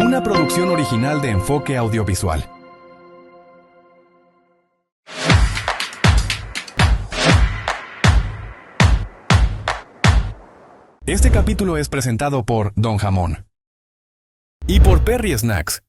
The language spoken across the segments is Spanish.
Una producción original de Enfoque Audiovisual. Este capítulo es presentado por Don Jamón y por Perry Snacks.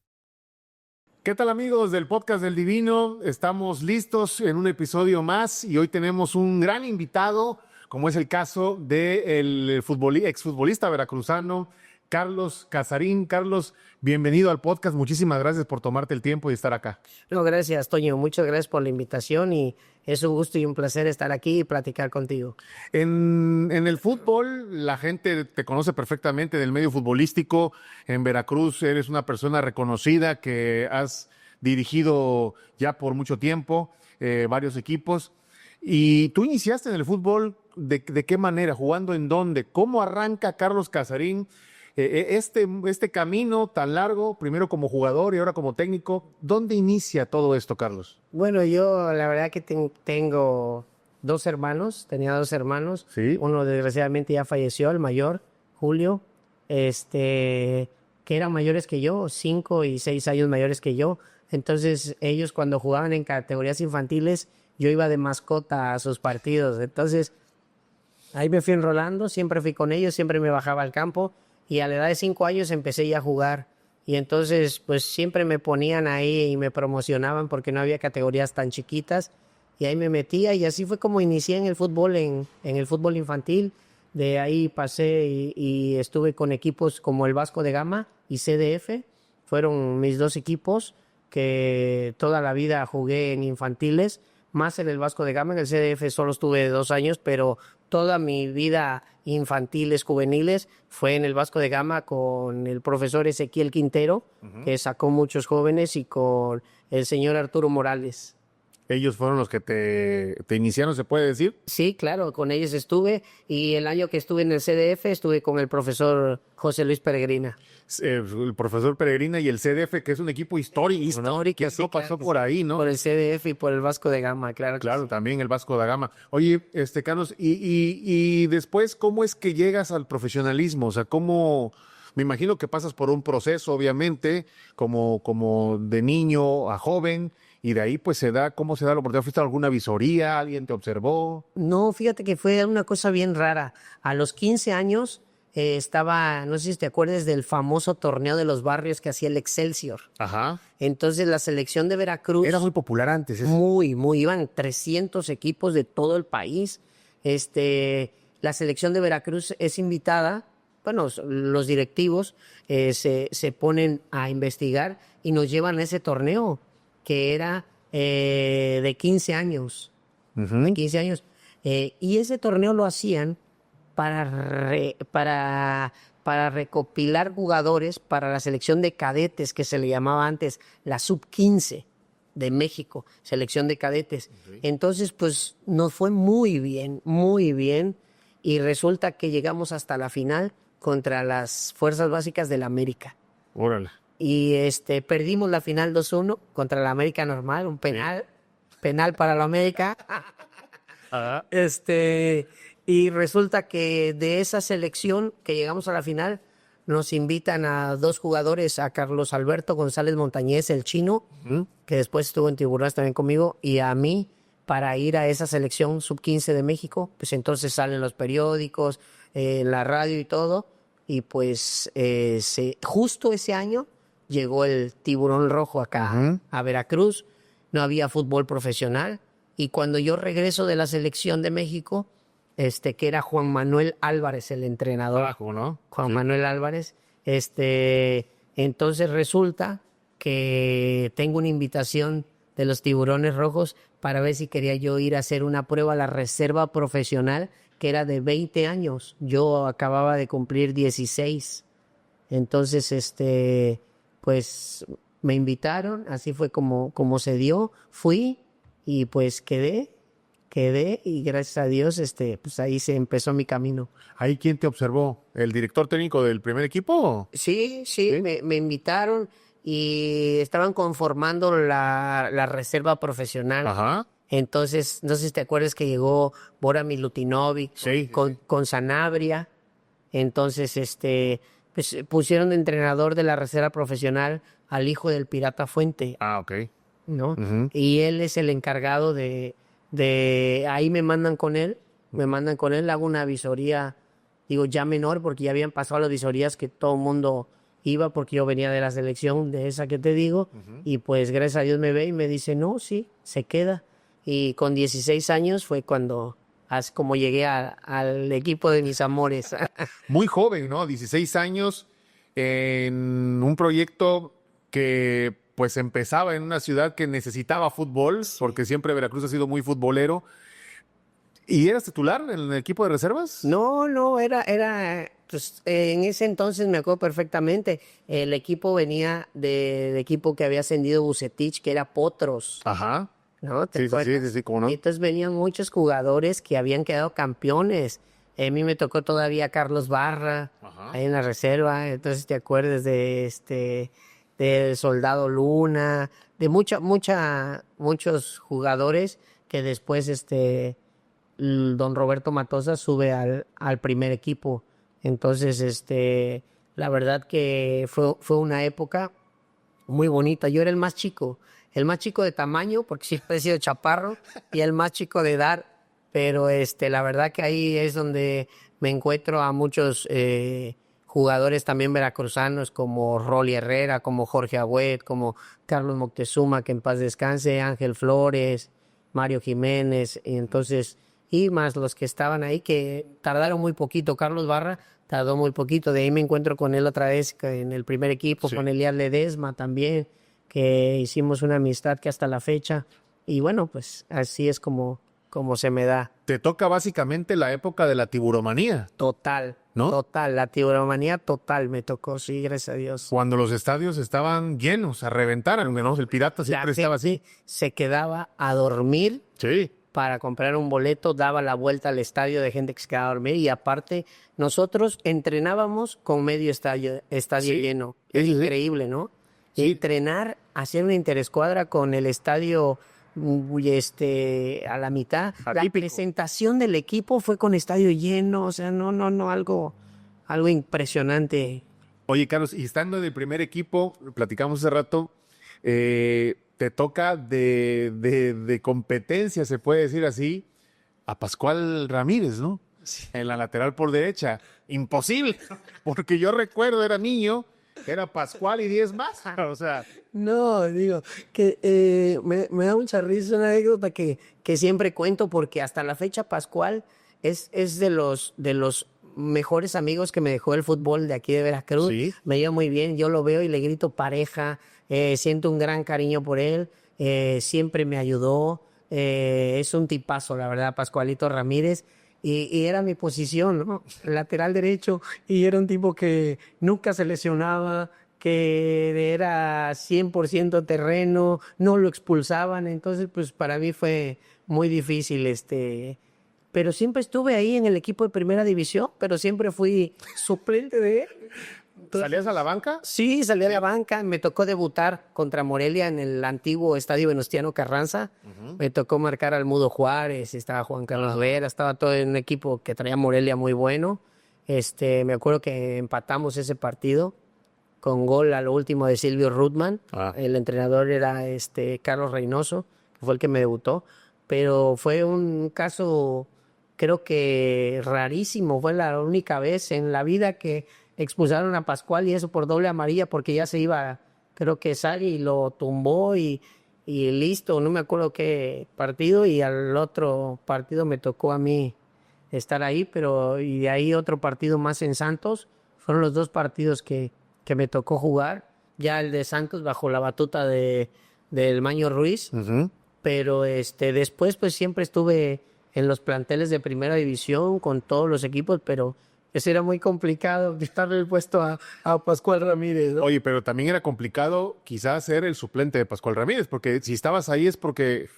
¿Qué tal, amigos del podcast del Divino? Estamos listos en un episodio más y hoy tenemos un gran invitado, como es el caso del exfutbolista veracruzano Carlos Casarín. Carlos, bienvenido al podcast. Muchísimas gracias por tomarte el tiempo y estar acá. No, gracias, Toño. Muchas gracias por la invitación y es un gusto y un placer estar aquí y platicar contigo. En el fútbol, la gente te conoce perfectamente del medio futbolístico. En Veracruz eres una persona reconocida que has dirigido ya por mucho tiempo varios equipos. Y tú iniciaste en el fútbol, ¿de qué manera? ¿Jugando en dónde? ¿Cómo arranca Carlos Casarín este camino tan largo, primero como jugador y ahora como técnico? ¿Dónde inicia todo esto, Carlos? Bueno, yo la verdad que tengo dos hermanos, tenía dos hermanos. Sí. Uno desgraciadamente ya falleció, el mayor, Julio, que eran mayores que yo, 5 y 6 años mayores que yo. Entonces ellos cuando jugaban en categorías infantiles, yo iba de mascota a sus partidos. Entonces ahí me fui enrolando, siempre fui con ellos, siempre me bajaba al campo. Y a la edad de 5 años empecé ya a jugar. Y entonces, pues siempre me ponían ahí y me promocionaban porque no había categorías tan chiquitas. Y ahí me metía y así fue como inicié en el fútbol, en el fútbol infantil. De ahí pasé y estuve con equipos como el Vasco de Gama y CDF. Fueron mis dos equipos que toda la vida jugué en infantiles, más en el Vasco de Gama. En el CDF solo estuve 2 años, pero toda mi vida infantiles, juveniles, fue en el Vasco de Gama con el profesor Ezequiel Quintero, que sacó muchos jóvenes, y con el señor Arturo Morales. ¿Ellos fueron los que te iniciaron, se puede decir? Sí, claro, con ellos estuve, y el año que estuve en el CDF estuve con el profesor José Luis Peregrina. El profesor Peregrina y el CDF, que es un equipo histórico, que sí, no pasó claro, por ahí, ¿no? Por el CDF y por el Vasco de Gama, claro. Claro, también el Vasco da Gama. Oye, Carlos, y después, ¿cómo es que llegas al profesionalismo? O sea, ¿cómo? Me imagino que pasas por un proceso, obviamente, como de niño a joven, y de ahí pues ¿cómo se da la oportunidad? ¿Fuiste a alguna visoría? ¿Alguien te observó? No, fíjate que fue una cosa bien rara. A los 15 años estaba, no sé si te acuerdas del famoso torneo de los barrios que hacía el Excelsior. Ajá. Entonces la selección de Veracruz... Era muy popular antes. Muy, iban 300 equipos de todo el país. La selección de Veracruz es invitada, bueno, los directivos se ponen a investigar y nos llevan a ese torneo que era de 15 años. De 15 años. Y ese torneo lo hacían para recopilar jugadores para la selección de cadetes, que se le llamaba antes la Sub-15 de México, selección de cadetes. Okay. Entonces, pues nos fue muy bien, y resulta que llegamos hasta la final contra las Fuerzas Básicas de la América. Órale. Y perdimos la final 2-1 contra la América normal, un penal para la América. Y resulta que de esa selección que llegamos a la final, nos invitan a 2 jugadores, a Carlos Alberto González Montañez, el chino, que después estuvo en Tiburones también conmigo, y a mí, para ir a esa selección sub-15 de México. Pues entonces salen los periódicos, la radio y todo, y pues justo ese año llegó el Tiburón Rojo acá a Veracruz. No había fútbol profesional, y cuando yo regreso de la selección de México, que era Juan Manuel Álvarez el entrenador. Abajo, ¿no? Juan Manuel Álvarez. Entonces resulta que tengo una invitación de los Tiburones Rojos para ver si quería yo ir a hacer una prueba a la reserva profesional, que era de 20 años. Yo acababa de cumplir 16. Entonces, pues me invitaron, así fue como se dio. Fui y pues quedé, y gracias a Dios, pues ahí se empezó mi camino. ¿Ahí quién te observó? ¿El director técnico del primer equipo? Sí, me invitaron y estaban conformando la reserva profesional. Ajá. Entonces, no sé si te acuerdas que llegó Bora Milutinovic con Sanabria. Entonces, pues pusieron de entrenador de la reserva profesional al hijo del Pirata Fuente, Ah, ok. ¿no? Ujú. Y él es el encargado ahí me mandan con él, hago una visoría, digo, ya menor, porque ya habían pasado las visorías que todo el mundo iba, porque yo venía de la selección, de esa que te digo, y pues gracias a Dios me ve y me dice, no, sí, se queda. Y con 16 años fue cuando, como llegué al equipo de mis amores. Muy joven, ¿no? 16 años en un proyecto que pues empezaba en una ciudad que necesitaba fútbol, porque siempre Veracruz ha sido muy futbolero. ¿Y eras titular en el equipo de reservas? No, pues en ese entonces me acuerdo perfectamente, el equipo venía del equipo que había ascendido Bucetich, que era Potros, Ajá. ¿no? ¿Te Sí, acuerdas? sí, cómo no. Y entonces venían muchos jugadores que habían quedado campeones. A mí me tocó todavía Carlos Barra, Ajá. ahí en la reserva, entonces te acuerdas del Soldado Luna, de muchos jugadores que después don Roberto Matosa sube al primer equipo. Entonces, la verdad que fue una época muy bonita. Yo era el más chico de tamaño, porque siempre he sido chaparro, y el más chico de edad, pero la verdad que ahí es donde me encuentro a muchos jugadores también veracruzanos, como Rolly Herrera, como Jorge Agüed, como Carlos Moctezuma, que en paz descanse, Ángel Flores, Mario Jiménez, y entonces, y más los que estaban ahí, que tardaron muy poquito. Carlos Barra tardó muy poquito, de ahí me encuentro con él otra vez en el primer equipo, Sí. con Elías Ledesma también, que hicimos una amistad que hasta la fecha, y bueno, pues así es como se me da. Te toca básicamente la época de la tiburomanía, Total, ¿no? total, la tiburomanía total me tocó, sí, gracias a Dios. Cuando los estadios estaban llenos, a reventar, ¿no? El Pirata siempre estaba así. Se quedaba a dormir Sí. para comprar un boleto, daba la vuelta al estadio de gente que se quedaba a dormir, y aparte nosotros entrenábamos con medio estadio Sí. lleno. Sí, Es sí. increíble, ¿no? Sí. Entrenar, hacer una interescuadra con el estadio a la mitad. La Atípico. presentación del equipo fue con estadio lleno, o sea, no, algo impresionante. Oye, Carlos, y estando en el primer equipo, platicamos hace rato, te toca de competencia, se puede decir así, a Pascual Ramírez, ¿no? En la lateral por derecha. Imposible, porque yo recuerdo, era niño, era Pascual y 10 más. O sea, No, digo, que me da mucha risa, una anécdota que siempre cuento, porque hasta la fecha Pascual es de los mejores amigos que me dejó el fútbol de aquí de Veracruz. Sí. Me lleva muy bien, yo lo veo y le grito pareja, siento un gran cariño por él, siempre me ayudó, es un tipazo, la verdad, Pascualito Ramírez. Y era mi posición, ¿no? Lateral derecho, y era un tipo que nunca se lesionaba, que era 100% terreno, no lo expulsaban, entonces pues para mí fue muy difícil, pero siempre estuve ahí en el equipo de primera división, pero siempre fui suplente de él. Entonces, ¿salías a la banca? sí, salí a la banca, me tocó debutar contra Morelia en el antiguo Estadio Venustiano Carranza, me tocó marcar al Mudo Juárez, estaba Juan Carlos Vera, estaba todo en un equipo que traía Morelia muy bueno. Me acuerdo que empatamos ese partido con gol a lo último de Silvio Rutman. Ah. El entrenador era Carlos Reynoso, que fue el que me debutó, pero fue un caso, creo que rarísimo, fue la única vez en la vida que expulsaron a Pascual, y eso por doble amarilla, porque ya se iba, creo que Sari lo tumbó y listo, no me acuerdo qué partido, y al otro partido me tocó a mí estar ahí, pero y de ahí otro partido más en Santos, fueron los dos partidos que me tocó jugar, ya el de Santos bajo la batuta del Maño Ruiz, pero después pues siempre estuve en los planteles de primera división con todos los equipos, pero eso era muy complicado, darle el puesto a Pascual Ramírez, ¿no? Oye, pero también era complicado quizás ser el suplente de Pascual Ramírez, porque si estabas ahí es porque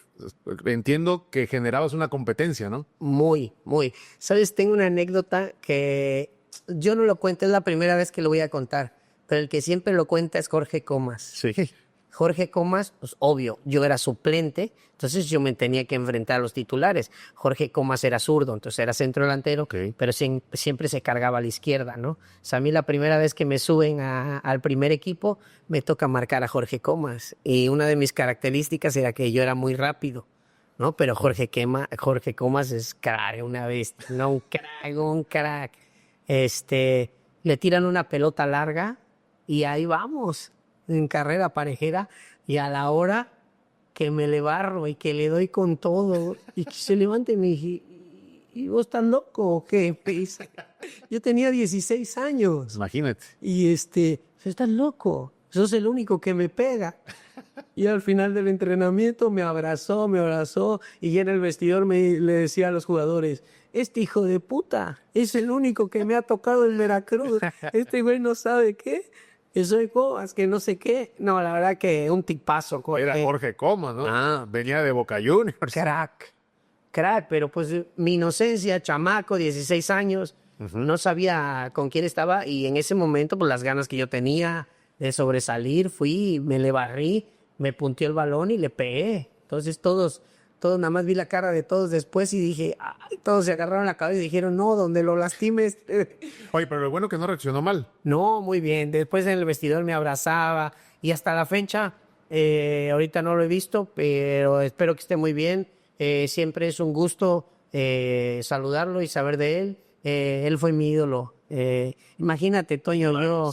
entiendo que generabas una competencia, ¿no? Muy. ¿Sabes? Tengo una anécdota que yo no lo cuento, es la primera vez que lo voy a contar, pero el que siempre lo cuenta es Jorge Comas. Sí. Jorge Comas, pues obvio, yo era suplente, entonces yo me tenía que enfrentar a los titulares. Jorge Comas era zurdo, entonces era centro delantero, pero siempre se cargaba a la izquierda, ¿no? O sea, a mí la primera vez que me suben al primer equipo, me toca marcar a Jorge Comas. Y una de mis características era que yo era muy rápido, ¿no? Pero Jorge Comas es crack, una bestia, ¿no? Un crack. Le tiran una pelota larga y ahí vamos, en carrera parejera, y a la hora que me le barro y que le doy con todo, y que se levante y me dije, ¿y vos estás loco o qué? Yo tenía 16 años. Imagínate. Y estás loco, sos el único que me pega. Y al final del entrenamiento me abrazó, y en el vestidor le decía a los jugadores, este hijo de puta es el único que me ha tocado en Veracruz. Este güey no sabe qué. Eso de Comas, que no sé qué. No, la verdad que un tipazo. Era Jorge Comas, ¿no? Venía de Boca Juniors. Crack, pero pues mi inocencia, chamaco, 16 años, no sabía con quién estaba, y en ese momento pues las ganas que yo tenía de sobresalir, me le barrí, me punteó el balón y le pegué. Entonces todos nada más vi la cara de todos después y dije, ay, todos se agarraron la cabeza y dijeron, no, donde lo lastimes. Oye, pero lo bueno que no reaccionó mal. No, muy bien. Después en el vestidor me abrazaba y hasta la fecha, ahorita no lo he visto, pero espero que esté muy bien. Siempre es un gusto saludarlo y saber de él. Él fue mi ídolo. Imagínate, Toño, yo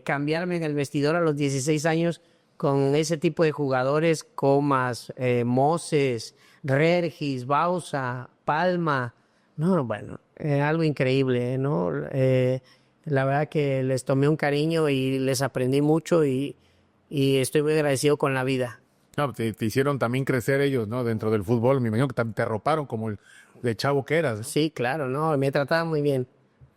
cambiarme en el vestidor a los 16 años con ese tipo de jugadores, Comas, Moses, Regis, Bausa, Palma. No, bueno, algo increíble, ¿no? La verdad que les tomé un cariño y les aprendí mucho y estoy muy agradecido con la vida. No, te hicieron también crecer ellos, ¿no? Dentro del fútbol. Me imagino que te arroparon como el de chavo que eras, ¿no? Sí, claro, no, me trataban muy bien.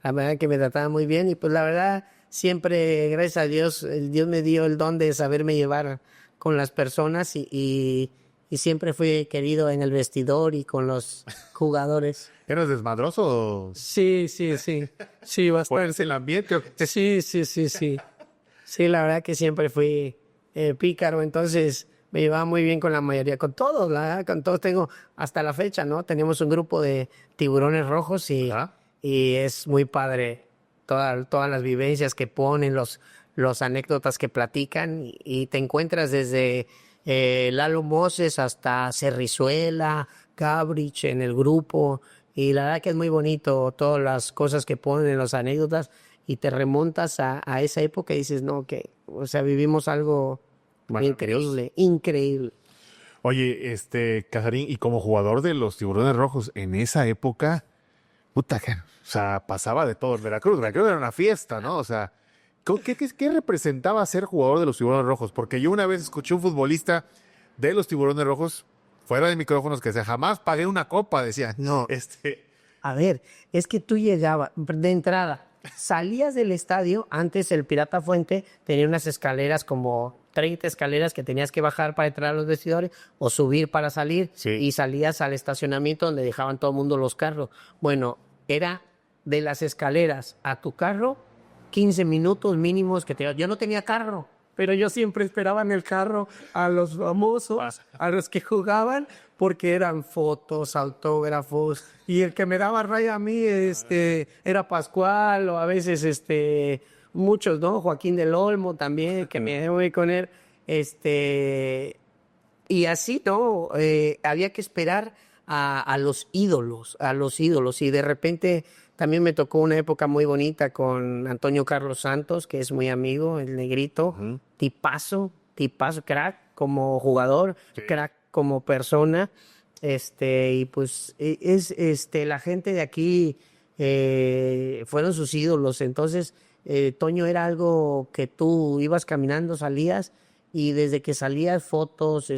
La verdad que me trataban muy bien y pues la verdad siempre, gracias a Dios, Dios me dio el don de saberme llevar con las personas y siempre fui querido en el vestidor y con los jugadores. ¿Eras desmadroso? Sí, bastante. ¿Fuerza el ambiente? Sí. Sí, la verdad que siempre fui pícaro, entonces me llevaba muy bien con la mayoría, con todos, la verdad, con todos tengo hasta la fecha, ¿no? Tenemos un grupo de tiburones rojos y es muy padre todas las vivencias que ponen, los anécdotas que platican y te encuentras desde Lalo Moses hasta Cerrizuela, Gabrich en el grupo, y la verdad que es muy bonito todas las cosas que ponen en las anécdotas y te remontas a esa época y dices, no, que, o sea, vivimos algo increíble. Oye, Casarín, y como jugador de los Tiburones Rojos en esa época, puta, o sea, pasaba de todo en Veracruz. Veracruz era una fiesta, ¿no? O sea, ¿qué representaba ser jugador de los Tiburones Rojos? Porque yo una vez escuché un futbolista de los Tiburones Rojos, fuera de micrófonos, que decía, jamás pagué una copa, decía. No. A ver, es que tú llegabas, de entrada, salías del estadio, antes el Pirata Fuente tenía unas escaleras como 30 escaleras que tenías que bajar para entrar a los vestidores o subir para salir, y salías al estacionamiento donde dejaban todo el mundo los carros. Bueno, era de las escaleras a tu carro 15 minutos mínimos que yo no tenía carro, pero yo siempre esperaba en el carro a los famosos, a los que jugaban, porque eran fotos, autógrafos, y el que me daba raya a mí era Pascual, o a veces muchos, ¿no? Joaquín del Olmo también, que me voy con él, y así, ¿no? Había que esperar a los ídolos, y de repente también me tocó una época muy bonita con Antonio Carlos Santos, que es muy amigo, el negrito, tipazo, crack como jugador, crack como persona, y pues la gente de aquí fueron sus ídolos. Entonces Toño era algo que tú ibas caminando, salías, y desde que salías, fotos,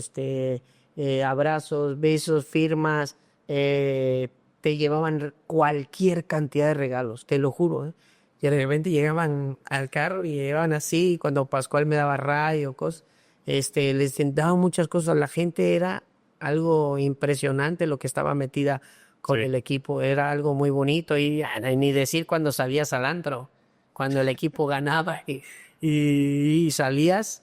abrazos, besos, firmas, te llevaban cualquier cantidad de regalos, te lo juro, ¿eh? Y de repente llegaban al carro y llegaban así, cuando Pascual me daba radio, cosas, les daban muchas cosas. La gente era algo impresionante lo que estaba metida con el equipo, era algo muy bonito, y ni decir cuando salías al antro, cuando el equipo ganaba y salías,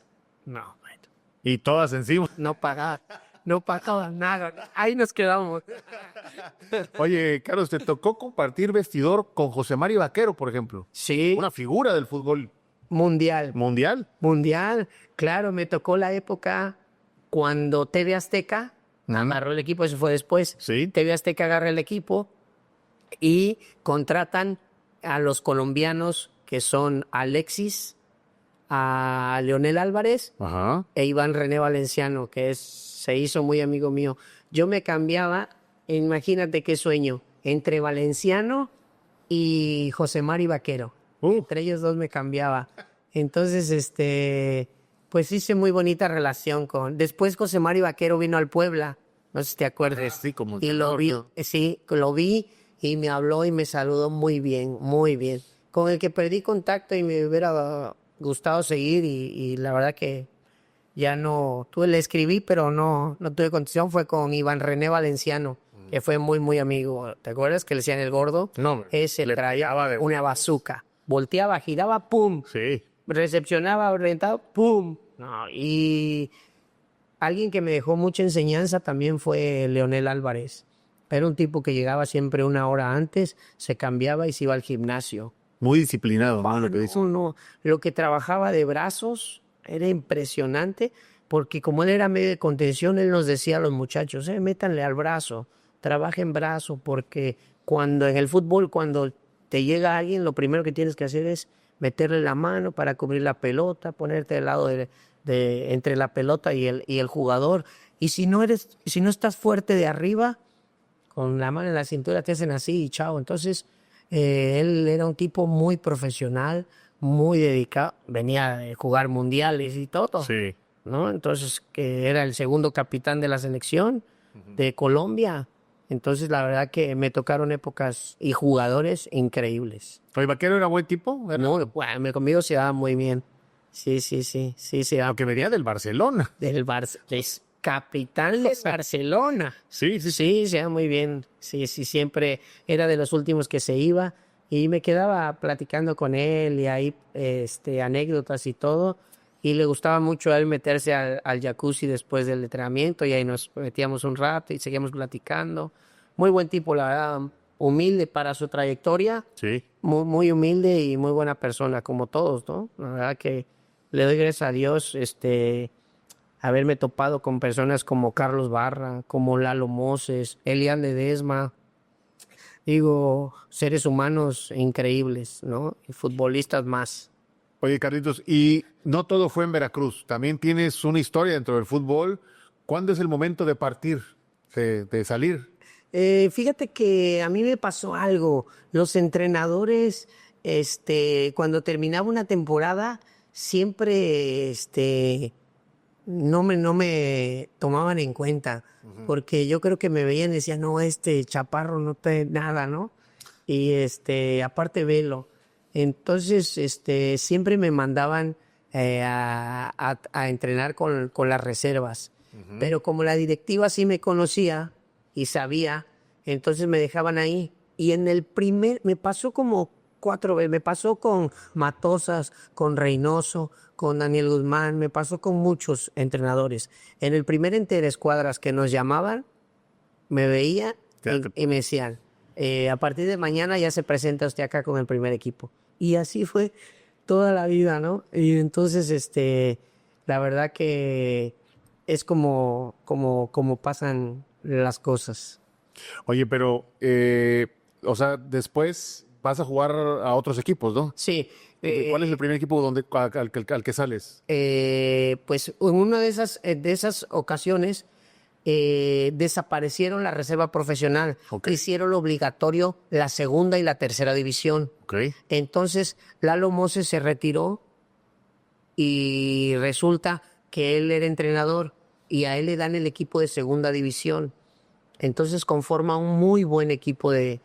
No, bueno, Y todas encima. no pagaba nada. Ahí nos quedamos. Oye, Carlos, te tocó compartir vestidor con José Mario Vaquero, por ejemplo. Sí, Una figura del fútbol mundial. mundial. Claro, me tocó la época cuando TV Azteca agarró el equipo, eso fue después. Sí. TV Azteca agarra el equipo y contratan a los colombianos que son Alexis, a Leonel Álvarez Ajá. e Iván René Valenciano, se hizo muy amigo mío. Yo me cambiaba, imagínate qué sueño, entre Valenciano y José Mari Vaquero. Entre ellos dos me cambiaba. Entonces, pues hice muy bonita relación con... Después José Mari Vaquero vino al Puebla, no sé si te acuerdas. Sí, como Y lo vi, sí, lo vi y me habló y me saludó muy bien, muy bien. Con el que perdí contacto y me hubiera gustado seguir y la verdad que ya no... Le escribí, pero no tuve contestación, fue con Iván René Valenciano, que fue muy, muy amigo. ¿Te acuerdas que le decían el gordo? No, Ese le traía pegaba de- una bazuca. Volteaba, giraba, ¡pum! Sí. Recepcionaba, orientado, ¡pum! No, y alguien que me dejó mucha enseñanza también fue Leonel Álvarez. Era un tipo que llegaba siempre una hora antes, se cambiaba y se iba al gimnasio. Muy disciplinado, ¿no? Lo que dice. No, lo que trabajaba de brazos era impresionante, porque como él era medio de contención, él nos decía a los muchachos, métanle al brazo, trabajen brazo, porque cuando en el fútbol, cuando te llega alguien, lo primero que tienes que hacer es meterle la mano para cubrir la pelota, ponerte del lado entre la pelota y el jugador. Y si no estás fuerte de arriba, con la mano en la cintura te hacen así y chao. Entonces, él era un tipo muy profesional, muy dedicado. Venía de jugar mundiales y todo, Sí. ¿no? Entonces, que era el segundo capitán de la selección de Colombia. Entonces, la verdad que me tocaron épocas y jugadores increíbles. Oye, Vaquero era buen tipo. Era... No, bueno, conmigo se daba muy bien. Sí, se daba Aunque venía del Barcelona. del es capitán de Barcelona. Sí. Sí, se daba muy bien. Sí, siempre era de los últimos que se iba y me quedaba platicando con él y ahí anécdotas y todo. Y le gustaba mucho a él meterse al jacuzzi después del entrenamiento y ahí nos metíamos un rato y seguíamos platicando. Muy buen tipo, la verdad, humilde para su trayectoria, Sí. muy, muy humilde y muy buena persona, como todos, ¿no? La verdad que le doy gracias a Dios haberme topado con personas como Carlos Barra, como Lalo Moses, Elian Ledesma. Digo, seres humanos increíbles, ¿no? Y futbolistas más. Oye, Carlitos, y no todo fue en Veracruz. También tienes una historia dentro del fútbol. ¿Cuándo es el momento de partir, de salir? Fíjate que a mí me pasó algo. Los entrenadores, cuando terminaba una temporada, siempre, no me tomaban en cuenta, porque yo creo que me veían y decían, no, chaparro no te nada, ¿no? Y aparte velo. Entonces, siempre me mandaban a entrenar con las reservas. Pero como la directiva sí me conocía y sabía, entonces me dejaban ahí. Y me pasó como 4 veces, me pasó con Matosas, con Reynoso, con Daniel Guzmán, me pasó con muchos entrenadores. En el primer interescuadras que nos llamaban, me veía y me decían, a partir de mañana ya se presenta usted acá con el primer equipo. Y así fue toda la vida, ¿no? Y entonces, la verdad que es como pasan las cosas. Oye, pero, o sea, después vas a jugar a otros equipos, ¿no? Sí. ¿Cuál es el primer equipo al que sales? Pues en una de esas ocasiones desaparecieron la reserva profesional. Okay. Hicieron obligatorio la segunda y la tercera división. Okay. Entonces Lalo Moses se retiró y resulta que él era entrenador y a él le dan el equipo de segunda división. Entonces conforma un muy buen equipo de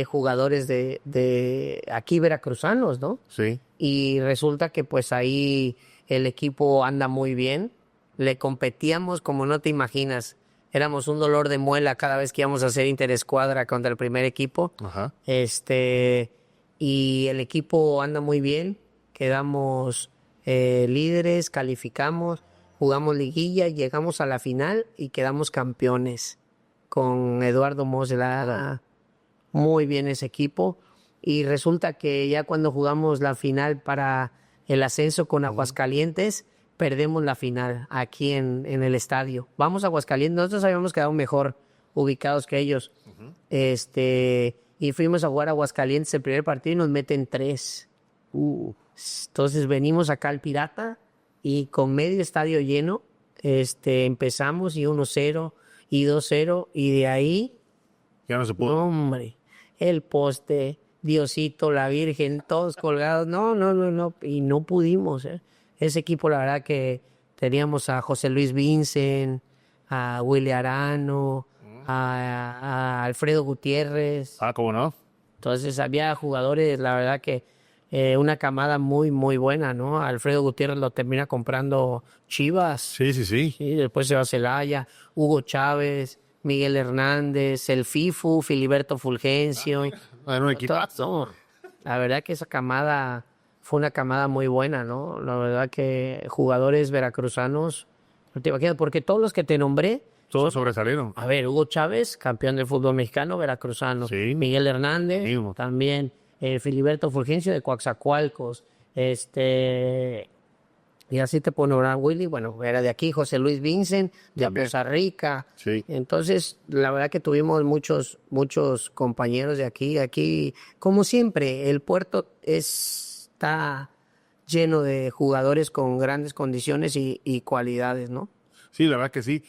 jugadores de aquí veracruzanos, ¿no? Sí. Y resulta que pues ahí el equipo anda muy bien. Le competíamos como no te imaginas. Éramos un dolor de muela cada vez que íbamos a hacer interescuadra contra el primer equipo. Ajá. Y el equipo anda muy bien. Quedamos líderes, calificamos, jugamos liguilla, llegamos a la final y quedamos campeones con Eduardo Mosla. Muy bien ese equipo. Y resulta que ya cuando jugamos la final para el ascenso con Aguascalientes, perdemos la final aquí en el estadio. Vamos a Aguascalientes, nosotros habíamos quedado mejor ubicados que ellos. Y fuimos a jugar a Aguascalientes el primer partido y nos meten 3. Entonces venimos acá al Pirata y con medio estadio lleno, empezamos y 1-0 y 2-0 y de ahí, Ya no se pudo. hombre, el poste, Diosito, la Virgen, todos colgados. No. Y no pudimos. Ese equipo, la verdad que teníamos a José Luis Vincent, a Willy Arano, a Alfredo Gutiérrez. ¿Cómo no? Entonces había jugadores, la verdad que una camada muy, muy buena, ¿no? Alfredo Gutiérrez lo termina comprando Chivas. Sí. Y después se va a Celaya, Hugo Chávez, Miguel Hernández, el Fifu, Filiberto Fulgencio. Era un equipazo. La verdad que esa camada fue una camada muy buena, ¿no? La verdad que jugadores veracruzanos, no te imaginas, porque todos los que te nombré, Todos sobresalieron. a ver, Hugo Chávez, campeón del fútbol mexicano, veracruzano. Sí. Miguel Hernández, Mismo. también. Filiberto Fulgencio de Coaxacualcos. Y así te puedo nombrar Willy, bueno, era de aquí, José Luis Vincent, de También. Poza Rica. Sí. Entonces, la verdad que tuvimos muchos compañeros de aquí. Aquí, como siempre, el puerto está lleno de jugadores con grandes condiciones y cualidades, ¿no? Sí, la verdad que sí.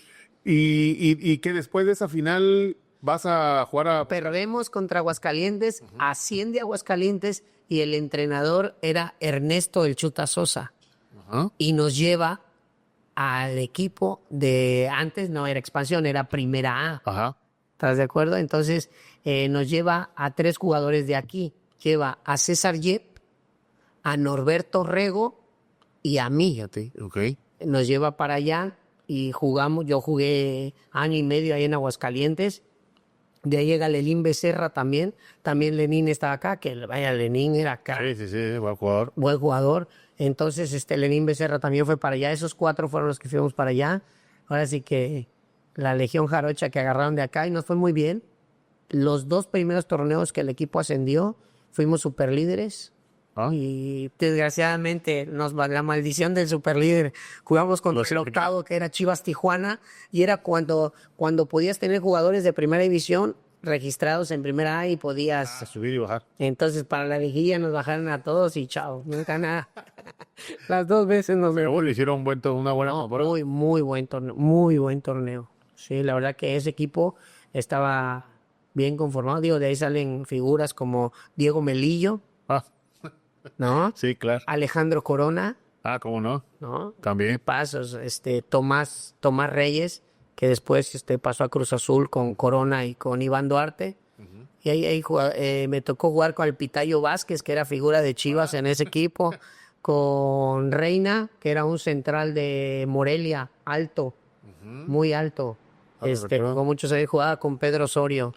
Y que después de esa final vas a jugar a... Perdemos contra Aguascalientes, asciende Aguascalientes y el entrenador era Ernesto El Chuta Sosa. Ajá. Y nos lleva al equipo de, antes no era expansión, era primera A. Ajá. ¿Estás de acuerdo? Entonces nos lleva a 3 jugadores de aquí. Lleva a César Yep, a Norberto Rego y a mí. Fíjate, ok. Nos lleva para allá y jugamos. Yo jugué año y medio ahí en Aguascalientes. De ahí llega Lenín Becerra también. También Lenín estaba acá, que vaya, Lenín era acá. Sí, buen jugador. Buen jugador. Entonces, Lenín Becerra también fue para allá. Esos 4 fueron los que fuimos para allá. Ahora sí que la Legión Jarocha que agarraron de acá y nos fue muy bien. Los 2 primeros torneos que el equipo ascendió, fuimos superlíderes. Y desgraciadamente la maldición del superlíder. Jugamos contra el octavo, que era Chivas Tijuana, y era cuando podías tener jugadores de primera división registrados en primera A y podías... Subir y bajar. Entonces, para la liguilla nos bajaron a todos y chao, nunca nada. Las 2 veces nos... Pero le hicieron una buena temporada. Muy buen torneo, muy buen torneo. Sí, la verdad que ese equipo estaba bien conformado. Digo, de ahí salen figuras como Diego Melillo, ¿no? Sí, claro. Alejandro Corona, ¿Cómo no? ¿no? También. Pasos, Tomás Reyes, que después pasó a Cruz Azul con Corona y con Iván Duarte. Y ahí me tocó jugar con el Pitayo Vázquez, que era figura de Chivas en ese equipo, con Reina, que era un central de Morelia, alto, muy alto. Con muchos años jugaba con Pedro Osorio.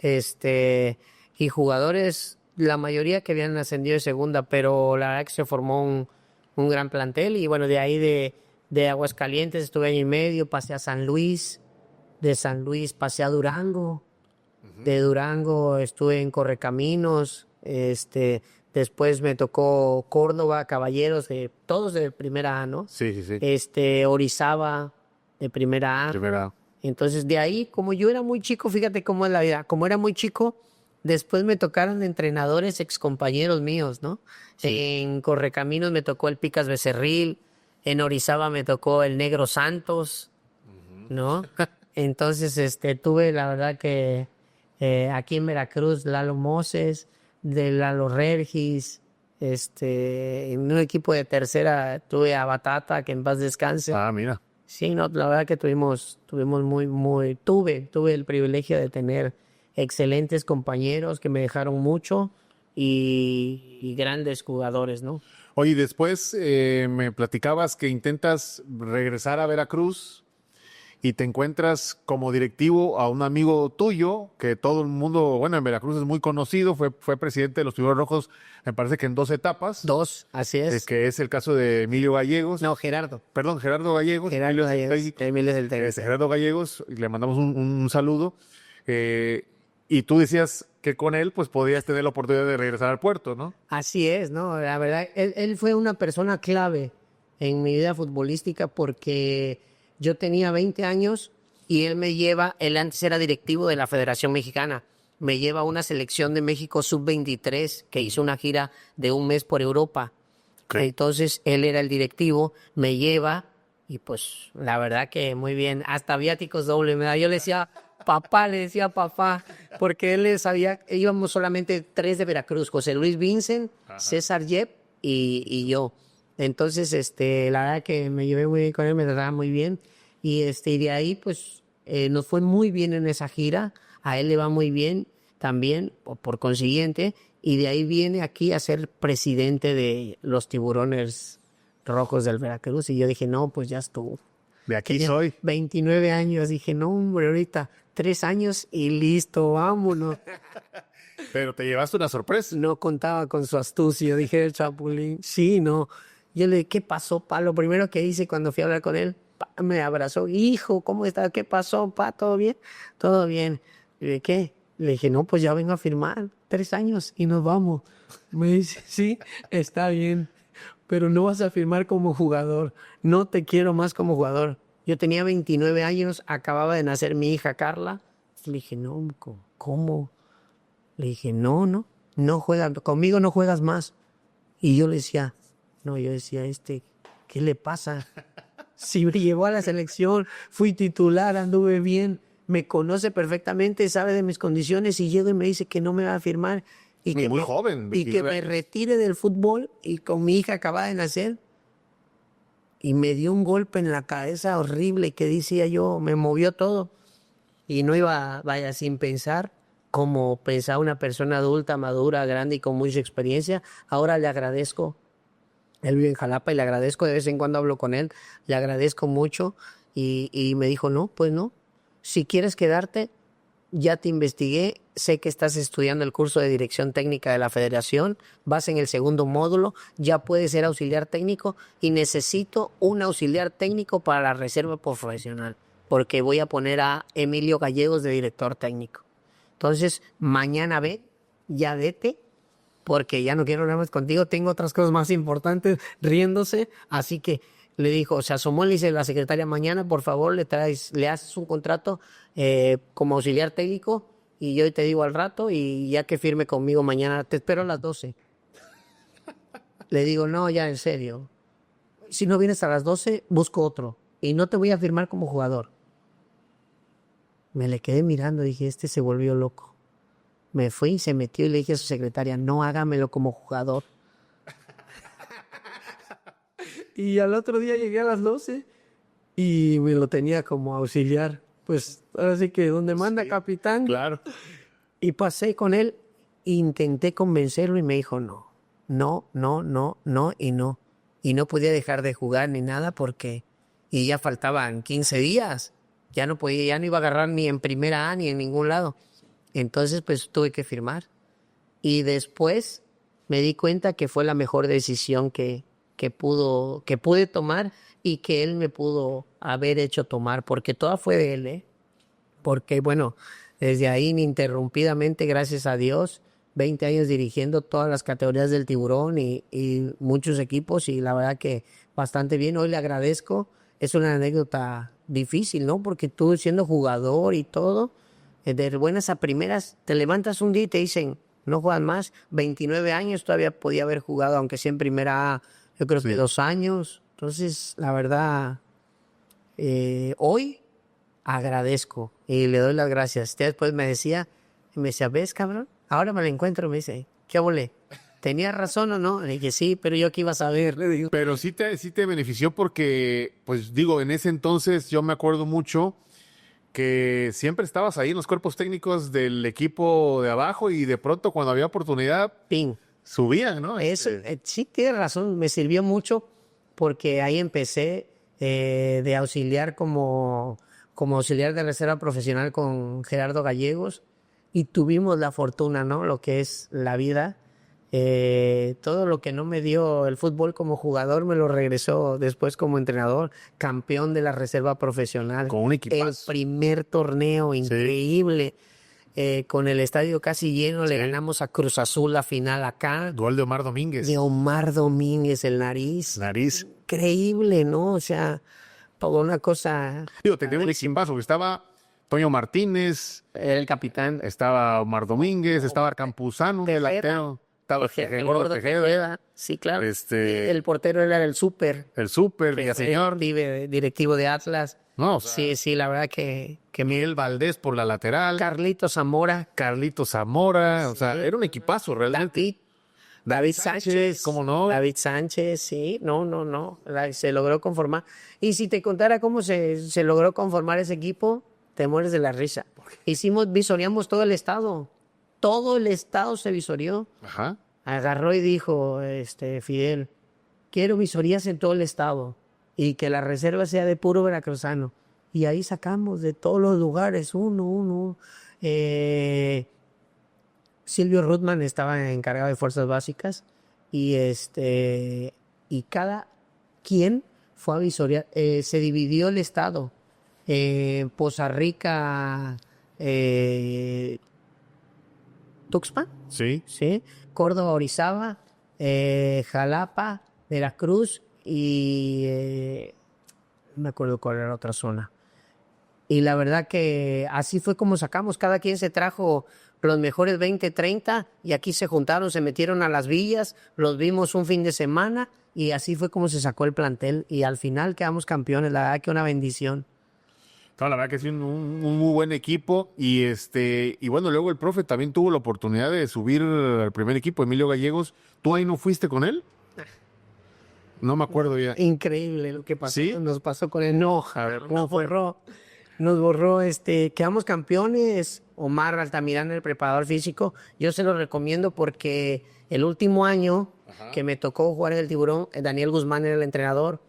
Y jugadores, la mayoría que habían ascendido de segunda, pero la verdad que se formó un gran plantel. Y bueno, de ahí de Aguascalientes estuve año y medio, pasé a San Luis, de San Luis pasé a Durango, de Durango estuve en Correcaminos, después me tocó Córdoba, Caballeros, todos de primera A, ¿no? Sí. Orizaba, de primera A. Primera. Entonces, de ahí, como yo era muy chico, fíjate cómo es la vida, como era muy chico, después me tocaron entrenadores excompañeros míos, ¿no? Sí. En Correcaminos me tocó el Picas Becerril, en Orizaba me tocó el Negro Santos, ¿no? Entonces, tuve la verdad que aquí en Veracruz, Lalo Moses, de Lalo Regis, en un equipo de tercera tuve a Batata, que en paz descanse. Mira. Sí, no, la verdad que tuvimos tuve el privilegio de tener excelentes compañeros que me dejaron mucho y grandes jugadores, ¿no? Oye, después me platicabas que intentas regresar a Veracruz y te encuentras como directivo a un amigo tuyo, que todo el mundo, bueno, en Veracruz es muy conocido, fue presidente de los Tiburones Rojos, me parece que en 2 etapas. 2, así es. Que es el caso de Emilio Gallegos. No, Gerardo. Perdón, Gerardo Gallegos. Gerardo Gallegos. Emilio del Técnico. Gerardo Gallegos, le mandamos un saludo. Y tú decías que con él pues podías tener la oportunidad de regresar al puerto, ¿no? Así es, ¿no? La verdad, él fue una persona clave en mi vida futbolística porque yo tenía 20 años y él antes era directivo de la Federación Mexicana. Me lleva a una selección de México sub-23 que hizo una gira de un mes por Europa. Okay. Entonces, él era el directivo, me lleva y pues la verdad que muy bien. Hasta viáticos doble me da. Yo le decía papá, porque él le sabía, íbamos solamente 3 de Veracruz, José Luis Vincent, ajá, César Yep y yo. Entonces, la verdad que me llevé muy bien con él, me trataba muy bien. Y de ahí, pues, nos fue muy bien en esa gira. A él le va muy bien también, por consiguiente. Y de ahí viene aquí a ser presidente de los Tiburones Rojos del Veracruz. Y yo dije, no, pues ya estuvo. De aquí soy. 29 años. Dije, no, hombre, ahorita 3 años y listo, vámonos. Pero te llevaste una sorpresa. No contaba con su astucia, dije el Chapulín. Sí, no. Yo le dije, ¿qué pasó, pa? Lo primero que hice cuando fui a hablar con él, pa, me abrazó. Hijo, ¿cómo estás? ¿Qué pasó, pa? ¿Todo bien? Todo bien. Le dije, ¿qué? Le dije, no, pues ya vengo a firmar 3 años y nos vamos. Me dice, sí, está bien, pero no vas a firmar como jugador. No te quiero más como jugador. Yo tenía 29 años, acababa de nacer mi hija Carla. Le dije, no, ¿cómo? Le dije, no juegas, conmigo no juegas más. Y yo le decía, ¿qué le pasa? Si me llevó a la selección, fui titular, anduve bien, me conoce perfectamente, sabe de mis condiciones y llega y me dice que no me va a firmar. Y que muy joven. Y que me retire del fútbol y con mi hija acababa de nacer. Y me dio un golpe en la cabeza horrible que decía yo, me movió todo. Y no iba, vaya, sin pensar, como pensaba una persona adulta, madura, grande y con mucha experiencia. Ahora le agradezco. Él vive en Jalapa y le agradezco, de vez en cuando hablo con él, le agradezco mucho. Y me dijo, no, pues no. Si quieres quedarte, ya te investigué, sé que estás estudiando el curso de dirección técnica de la federación, vas en el 2º módulo, ya puedes ser auxiliar técnico y necesito un auxiliar técnico para la reserva profesional, porque voy a poner a Emilio Gallegos de director técnico. Entonces, mañana ya vete, porque ya no quiero hablar más contigo, tengo otras cosas más importantes, riéndose, así que le dijo, se asomó, le dice la secretaria, mañana por favor le haces un contrato como auxiliar técnico y yo te digo al rato y ya que firme conmigo mañana, te espero a las 12. Le digo, no, ya en serio, si no vienes a las 12, busco otro y no te voy a firmar como jugador. Me le quedé mirando, dije, se volvió loco. Me fui, se metió y le dije a su secretaria, no hágamelo como jugador. Y al otro día llegué a las 12 y me lo tenía como auxiliar. Pues ahora sí que donde manda capitán. Claro. Y pasé con él, intenté convencerlo y me dijo no y no. Y no podía dejar de jugar ni nada porque y ya faltaban 15 días. Ya no iba a agarrar ni en primera A ni en ningún lado. Entonces pues tuve que firmar. Y después me di cuenta que fue la mejor decisión que pude tomar y que él me pudo haber hecho tomar, porque toda fue de él, porque bueno, desde ahí ininterrumpidamente, gracias a Dios, 20 años dirigiendo todas las categorías del Tiburón y muchos equipos y la verdad que bastante bien. Hoy le agradezco, es una anécdota difícil, ¿no? Porque tú siendo jugador y todo, de buenas a primeras, te levantas un día y te dicen, no juegan más, 29 años todavía podía haber jugado, aunque sea en primera A, yo creo que 2 años. Entonces, la verdad, hoy agradezco y le doy las gracias. Usted después me decía, ¿ves, cabrón? Ahora me lo encuentro, me dice, ¿qué volé? ¿Tenía razón o no? Le dije, sí, pero yo qué iba a saber, le digo. Pero sí te benefició porque, pues digo, en ese entonces yo me acuerdo mucho que siempre estabas ahí en los cuerpos técnicos del equipo de abajo y de pronto cuando había oportunidad, ¡ping! Subían, ¿no? Eso, sí, tiene razón, me sirvió mucho porque ahí empecé de auxiliar como como auxiliar de reserva profesional con Gerardo Gallegos y tuvimos la fortuna, ¿no? Lo que es la vida. Todo lo que no me dio el fútbol como jugador me lo regresó después como entrenador, campeón de la reserva profesional. Con un equipazo. El primer torneo increíble. Con el estadio casi lleno, le ganamos a Cruz Azul la final acá. Dual de Omar Domínguez. De Omar Domínguez, el nariz. Increíble, ¿no? O sea, toda una cosa. Digo, tenía un equipazo que estaba Toño Martínez, El capitán. estaba Omar Domínguez, estaba Campuzano, Tejeda. estaba El Gordo gordo Tejeda, Tejeda. Sí, claro. el El portero era el Súper. Súper Villaseñor. Directivo de Atlas. No, o sea, Sí, sí, la verdad que Miguel Valdés por la lateral, Carlitos Zamora, Carlito Zamora, o sea, era un equipazo realmente. David Sánchez, ¿cómo no? David Sánchez, sí, no, se logró conformar. Y si te contara cómo se logró conformar ese equipo, te mueres de la risa. Visoreamos todo el estado se visorió. Ajá. Agarró y dijo, Fidel, quiero visorías en todo el estado y que la reserva sea de puro veracruzano. Y ahí sacamos de todos los lugares, uno. Silvio Ruttman estaba encargado de fuerzas básicas y cada quien fue a visorear. Se dividió el estado. Poza Rica, Tuxpan, Sí. ¿sí? Córdoba, Orizaba, Jalapa, Veracruz y no me acuerdo cuál era la otra zona. Y la verdad que así fue como sacamos. Cada quien se trajo los mejores 20, 30 y aquí se juntaron, se metieron a las villas, los vimos un fin de semana y así fue como se sacó el plantel y al final quedamos campeones. La verdad que una bendición. No, la verdad que sí, un muy buen equipo y bueno, luego el profe también tuvo la oportunidad de subir al primer equipo, Emilio Gallegos. ¿Tú ahí no fuiste con él? No me acuerdo ya. Increíble lo que pasó. ¿Sí? Nos pasó con el no. A ver, nos borró, quedamos campeones. Omar Altamirano, el preparador físico. Yo se lo recomiendo porque el último año que me tocó jugar en el Tiburón, Daniel Guzmán era el entrenador.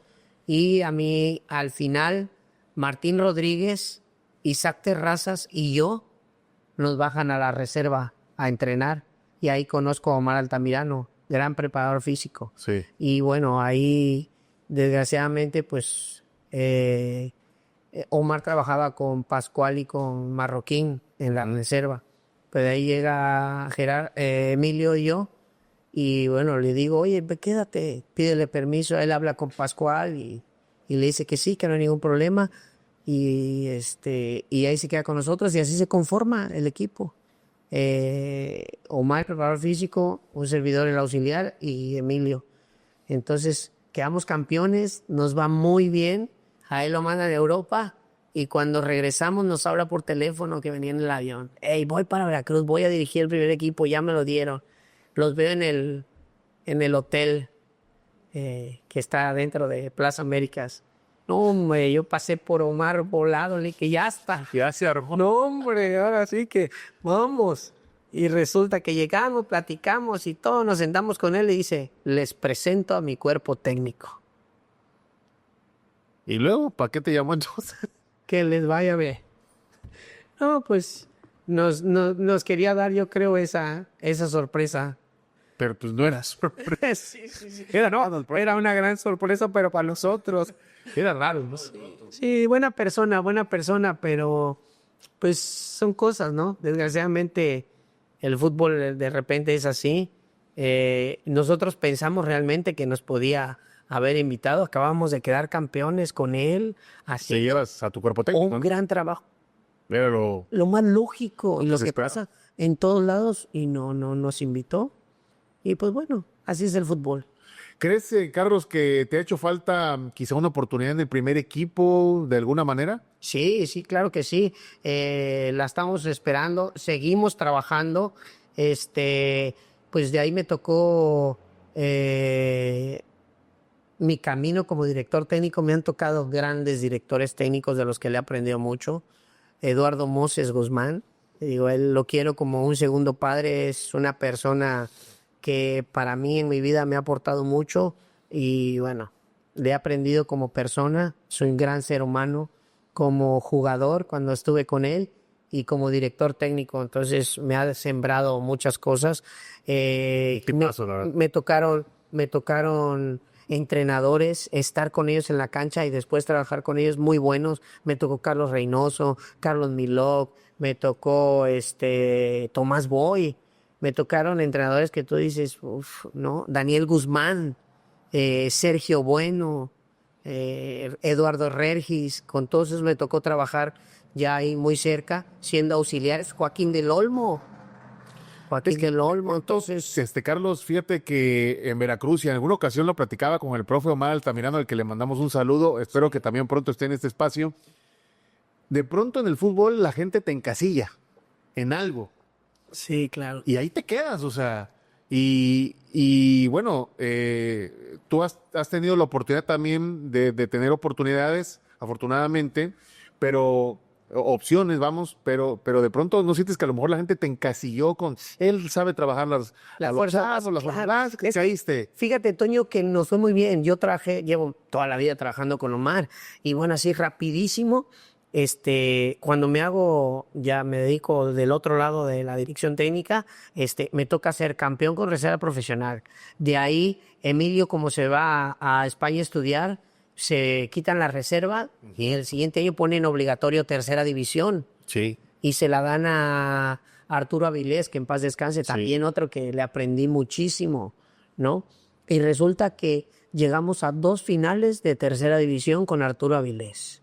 Y a mí, al final, Martín Rodríguez, Isaac Terrazas y yo nos bajan a la reserva a entrenar. Y ahí conozco a Omar Altamirano, gran preparador físico. Sí. Y bueno, ahí, desgraciadamente, pues, Omar trabajaba con Pascual y con Marroquín en la reserva. Pero de ahí llega Emilio y yo. Y bueno, le digo, oye, quédate, pídele permiso. Él habla con Pascual y le dice que sí, que no hay ningún problema. Y ahí se queda con nosotros y así se conforma el equipo. Omar, preparador físico, un servidor, el auxiliar, y Emilio. Entonces, quedamos campeones, nos va muy bien. A él lo mandan a Europa y cuando regresamos nos habla por teléfono que venía en el avión. Hey, voy para Veracruz, voy a dirigir el primer equipo, ya me lo dieron. Los veo en el hotel que está dentro de Plaza Américas. No, hombre, yo pasé por Omar volado, le dije, ya está. Ya se armó. No, hombre, ahora sí que vamos. Y resulta que llegamos, platicamos y todos nos sentamos con él y dice, les presento a mi cuerpo técnico. ¿Y luego? ¿Para qué te llamó entonces? Que les vaya bien. No, pues nos quería dar, yo creo, esa sorpresa. Pero pues no era sorpresa. Sí. Era una gran sorpresa, pero para nosotros. Era raro, ¿no? Sí, buena persona, pero pues son cosas, ¿no? Desgraciadamente el fútbol de repente es así. Nosotros pensamos realmente que nos podía haber invitado. Acabamos de quedar campeones con él. Así. Te llevas a tu cuerpo técnico. Un gran trabajo. Era lo Lo más lógico y lo que esperaba. pasa en todos lados y no nos invitó. Y pues bueno, así es el fútbol. ¿Crees, Carlos, que te ha hecho falta quizá una oportunidad en el primer equipo de alguna manera? Sí, claro que sí. La estamos esperando, seguimos trabajando. Pues de ahí me tocó mi camino como director técnico. Me han tocado grandes directores técnicos de los que le he aprendido mucho. Eduardo Moses Guzmán, digo, él lo quiero como un segundo padre. Es una persona que para mí en mi vida me ha aportado mucho y bueno, le he aprendido como persona. Soy un gran ser humano. como jugador cuando estuve con él y como director técnico. Entonces me ha sembrado muchas cosas. Tipazo, la verdad. Me tocaron entrenadores, estar con ellos en la cancha y después trabajar con ellos muy buenos. Me tocó Carlos Reynoso, Carlos Milok, me tocó Tomás Boy, me tocaron entrenadores que tú dices, uff, ¿no? Daniel Guzmán, Sergio Bueno, Eduardo Regis, con todos esos me tocó trabajar ya ahí muy cerca, siendo auxiliares. Joaquín del Olmo. Entonces, Carlos, fíjate que en Veracruz, y en alguna ocasión lo platicaba con el profe Omar Altamirano, al que le mandamos un saludo, espero que también pronto esté en este espacio. De pronto en el fútbol la gente te encasilla en algo. Sí, claro. Y ahí te quedas, o sea. Y bueno, tú has tenido la oportunidad también de tener oportunidades, afortunadamente, pero opciones, vamos, pero de pronto no sientes que a lo mejor la gente te encasilló con él sabe trabajar las fuerzas, las claro. fuerzas que caíste. Fíjate, Toño, que nos fue muy bien. Llevo toda la vida trabajando con Omar y bueno, así rapidísimo. Cuando ya me dedico del otro lado de la dirección técnica, me toca ser campeón con reserva profesional. De ahí, Emilio, como se va a España a estudiar, se quitan la reserva y el siguiente año ponen obligatorio tercera división. Sí. Y se la dan a Arturo Avilés, que en paz descanse, también otro que le aprendí muchísimo, ¿no? Y resulta que llegamos a 2 finales de tercera división con Arturo Avilés.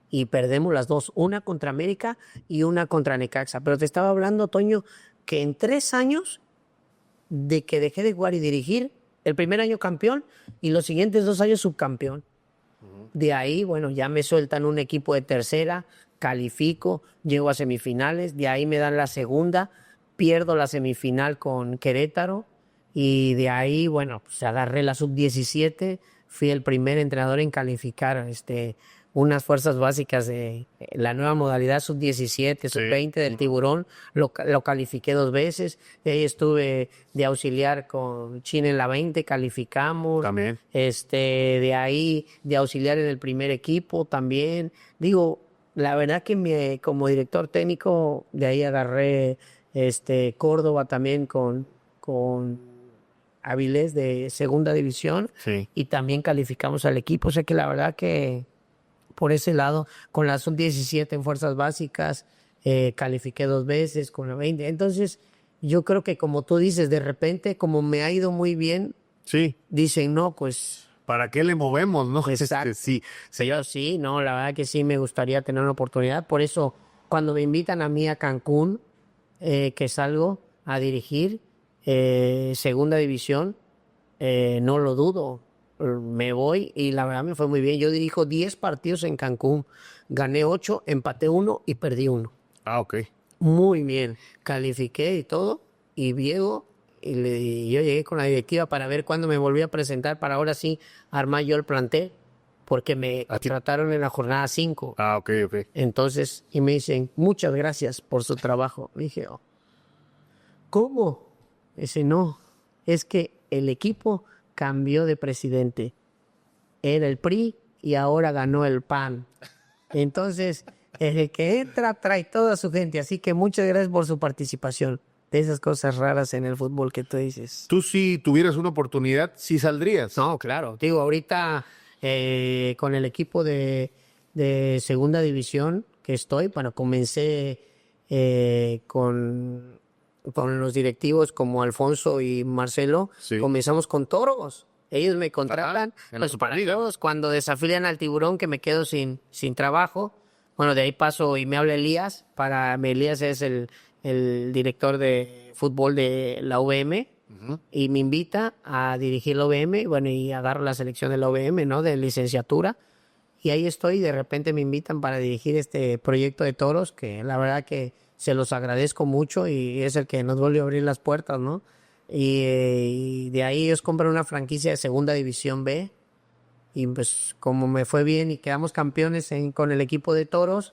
Y perdemos las 2, una contra América y una contra Necaxa. Pero te estaba hablando, Toño, que en 3 años de que dejé de jugar y dirigir, el primer año campeón y los siguientes 2 años subcampeón. De ahí, bueno, ya me sueltan un equipo de tercera, califico, llego a semifinales, de ahí me dan la segunda, pierdo la semifinal con Querétaro y de ahí, bueno, pues agarré la sub-17, fui el primer entrenador en calificar unas fuerzas básicas de la nueva modalidad sub-17, sub-20 del Tiburón, lo califiqué 2 veces, de ahí estuve de auxiliar con China en la 20, calificamos. También. De ahí de auxiliar en el primer equipo también. Digo, la verdad que como director técnico, de ahí agarré Córdoba también con Avilés de segunda división y también calificamos al equipo. O sea que la verdad que por ese lado, con la sub-17 en fuerzas básicas, califiqué 2 veces con la 20. Entonces, yo creo que como tú dices, de repente, como me ha ido muy bien, dicen, no, pues... ¿Para qué le movemos, no? Exacto. Yo sí, no, la verdad que sí me gustaría tener una oportunidad. Por eso, cuando me invitan a mí a Cancún, que salgo a dirigir segunda división, no lo dudo. Me voy y la verdad me fue muy bien. Yo dirijo 10 partidos en Cancún. Gané 8, empaté 1 y perdí 1. Ah, ok. Muy bien. Califiqué y todo. Y Diego, y yo llegué con la directiva para ver cuándo me volví a presentar para ahora sí armar yo el plantel. Porque me trataron en la jornada 5. Ah, ok. Entonces, y me dicen, muchas gracias por su trabajo. Me dije, ¿cómo? Dice, no, es que el equipo cambió de presidente. Era el PRI y ahora ganó el PAN. Entonces, el que entra trae toda su gente. Así que muchas gracias por su participación. De esas cosas raras en el fútbol que tú dices. Tú si tuvieras una oportunidad, sí saldrías. No, claro. Digo, ahorita con el equipo de segunda división que estoy, bueno, comencé con los directivos como Alfonso y Marcelo, comenzamos con Toros. Ellos me contratan pues, para todos. Cuando desafilian al Tiburón, que me quedo sin trabajo, bueno, de ahí paso y me habla Elías. Elías es el director de fútbol de la UVM y me invita a dirigir la UVM, y bueno, y agarro la selección de la UVM, ¿no? De licenciatura. Y ahí estoy, y de repente me invitan para dirigir este proyecto de toros, que la verdad que se los agradezco mucho y es el que nos vuelve a abrir las puertas, ¿no? Y de ahí ellos compran una franquicia de segunda división B y pues como me fue bien y quedamos campeones con el equipo de toros,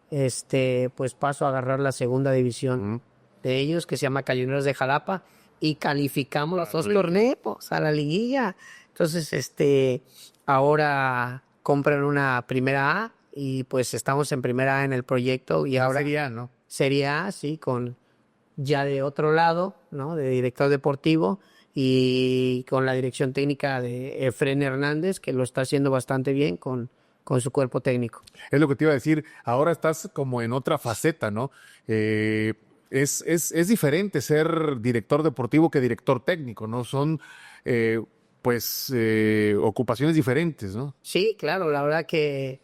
pues paso a agarrar la segunda división de ellos, que se llama Cañoneros de Jalapa, y calificamos los 2 torneos a la liguilla. Entonces, ahora compran una primera A y pues estamos en primera A en el proyecto y ahora Sería, ¿no? Serie A, sí, con ya de otro lado, ¿no? De director deportivo y con la dirección técnica de Efren Hernández, que lo está haciendo bastante bien con su cuerpo técnico. Es lo que te iba a decir. Ahora estás como en otra faceta, ¿no? Es diferente ser director deportivo que director técnico, ¿no? Son, ocupaciones diferentes, ¿no? Sí, claro, la verdad que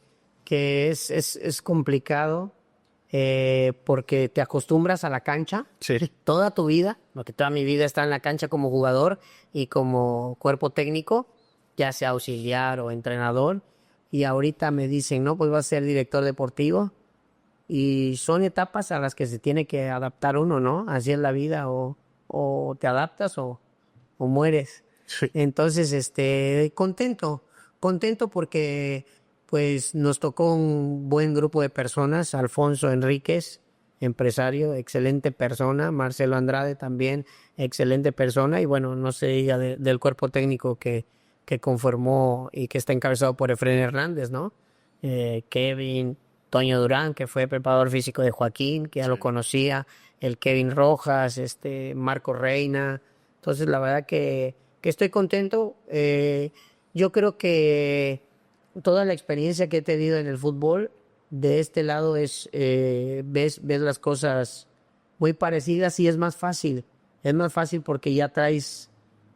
es complicado porque te acostumbras a la cancha toda tu vida, porque toda mi vida está en la cancha como jugador y como cuerpo técnico, ya sea auxiliar o entrenador, y ahorita me dicen, no, pues vas a ser director deportivo, y son etapas a las que se tiene que adaptar uno, ¿no? Así es la vida, o te adaptas o mueres. Sí. Entonces, contento porque pues nos tocó un buen grupo de personas, Alfonso Enríquez, empresario, excelente persona, Marcelo Andrade también, excelente persona, y bueno, no se diga del cuerpo técnico que conformó y que está encabezado por Efren Hernández, ¿no? Kevin, Toño Durán, que fue preparador físico de Joaquín, que ya lo conocía, el Kevin Rojas, Marco Reina. Entonces, la verdad que estoy contento. Yo creo que toda la experiencia que he tenido en el fútbol, de este lado ves las cosas muy parecidas y es más fácil. Es más fácil porque ya traes,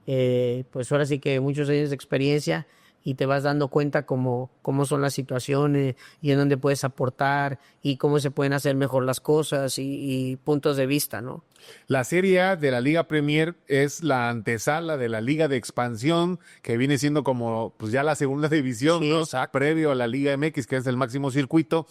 pues ahora sí que muchos años de experiencia y te vas dando cuenta cómo son las situaciones y en dónde puedes aportar y cómo se pueden hacer mejor las cosas y puntos de vista, ¿no? La Serie A de la Liga Premier es la antesala de la Liga de Expansión, que viene siendo como pues ya la segunda división, Sí, ¿no? exacto. Previo a la Liga MX, que es el máximo circuito.